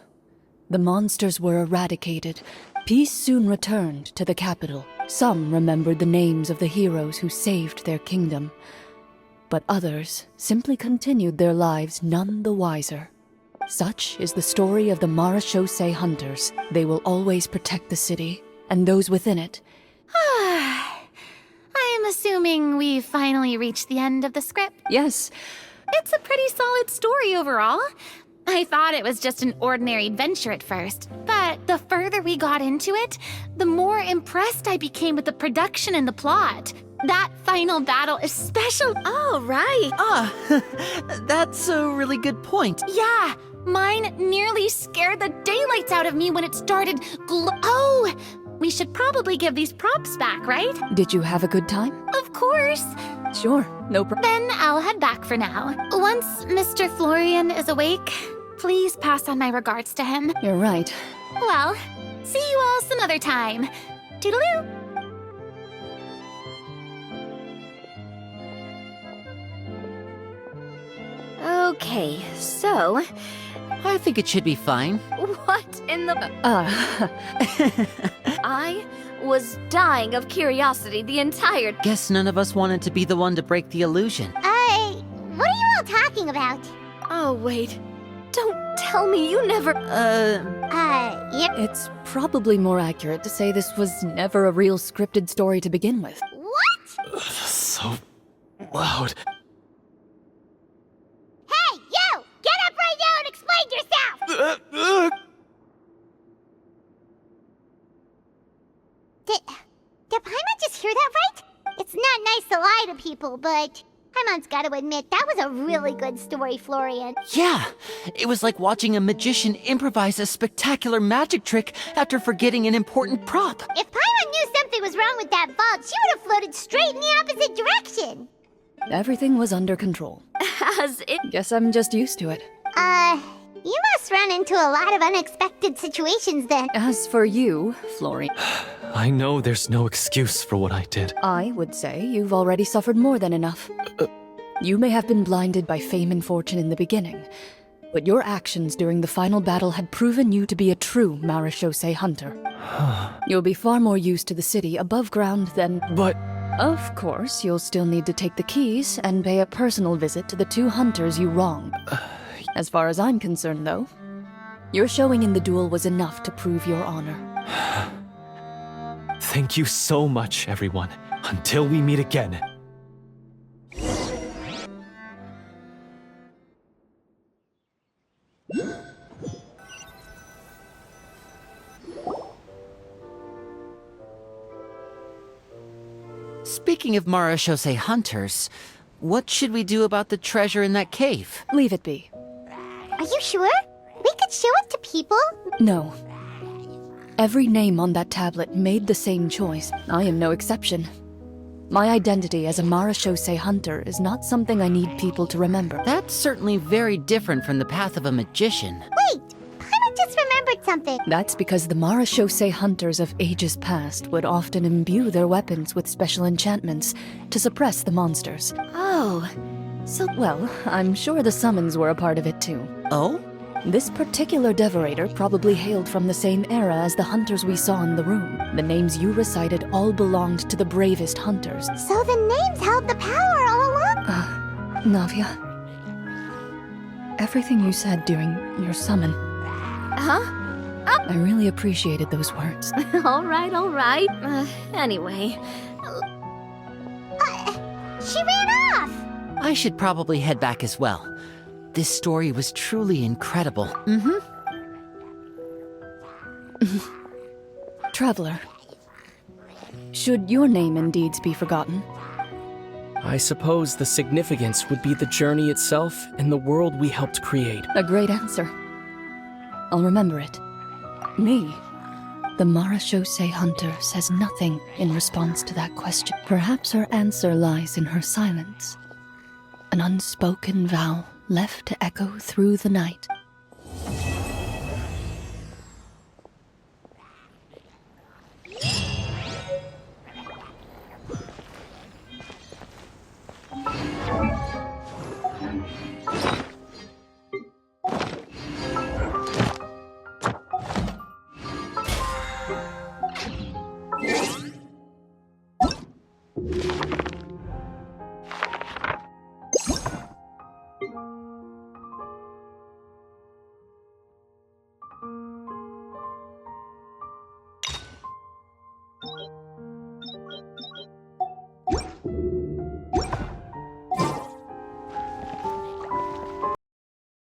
the monsters were eradicated. Peace soon returned to the capital. Some remembered the names of the heroes who saved their kingdom, but others simply continued their lives none the wiser. Such is the story of the Marechaussee Hunters. They will always protect the city, and those within it. I am assuming we've finally reached the end of the script. Yes, It's a pretty solid story overall. I thought it was just an ordinary adventure at first, but the further we got into it, the more impressed I became with the production and the plot. That final battle is special. Oh, right. That's a really good point. Yeah, mine nearly scared the daylights out of me when it started Oh, we should probably give these props back, right? did you have a good time? Of course. Sure, no problem. Then I'll head back for now. Once Mr. Florian is awake, please pass on my regards to him. You're right. Well, see you all some other time. Toodaloo! Okay, so, I think it should be fine. what in the... Ah, I was dying of curiosity the entire... Guess none of us wanted to be the one to break the illusion. What are you all talking about? Oh, wait. Don't tell me you never... Yep. It's probably more accurate to say this was never a real scripted story to begin with. What? So loud. Hey, you! Get up right now and explain yourself! Did Paimon just hear that right? It's not nice to lie to people, but Paimon's got to admit, that was a really good story, Florian. Yeah, it was like watching a magician improvise a spectacular magic trick after forgetting an important prop. If Paimon knew something was wrong with that vault, she would have floated straight in the opposite direction. Everything was under control. As it... Guess I'm just used to it. You must run into a lot of unexpected situations then. As for you, Florian, I know there's no excuse for what I did. I would say you've already suffered more than enough. You may have been blinded by fame and fortune in the beginning, but your actions during the final battle had proven you to be a true marechaussee hunter. You'll be far more used to the city above ground than... But Of course, you'll still need to take the keys and pay a personal visit to the 2 hunters you wronged. As far as I'm concerned, though, your showing in the duel was enough to prove your honor. thank you so much, everyone. Until we meet again. Speaking of marechaussee hunters, what should we do about the treasure in that cave? Leave it be. Are you sure? We could show it to people? No. Every name on that tablet made the same choice. I am no exception. My identity as a marechaussee hunter is not something I need people to remember. That's certainly very different from the path of a magician. Wait! Paimon just remembered something. That's because the marechaussee hunters of ages past would often imbue their weapons with special enchantments to suppress the monsters. Oh, so... Well, I'm sure the summons were a part of it too. Oh? This particular devorator probably hailed from the same era as the hunters we saw in the room. The names you recited all belonged to the bravest hunters. So the names held the power all along? Navia, everything you said during your summon, Huh? I really appreciated those words. All right, all right. Anyway... She ran off! I should probably head back as well. This story was truly incredible. Traveler, should your name and deeds be forgotten? I suppose the significance would be the journey itself and the world we helped create. A great answer. I'll remember it. Me, the marechaussee hunter, says nothing in response to that question. Perhaps her answer lies in her silence. An unspoken vow left to echo through the night.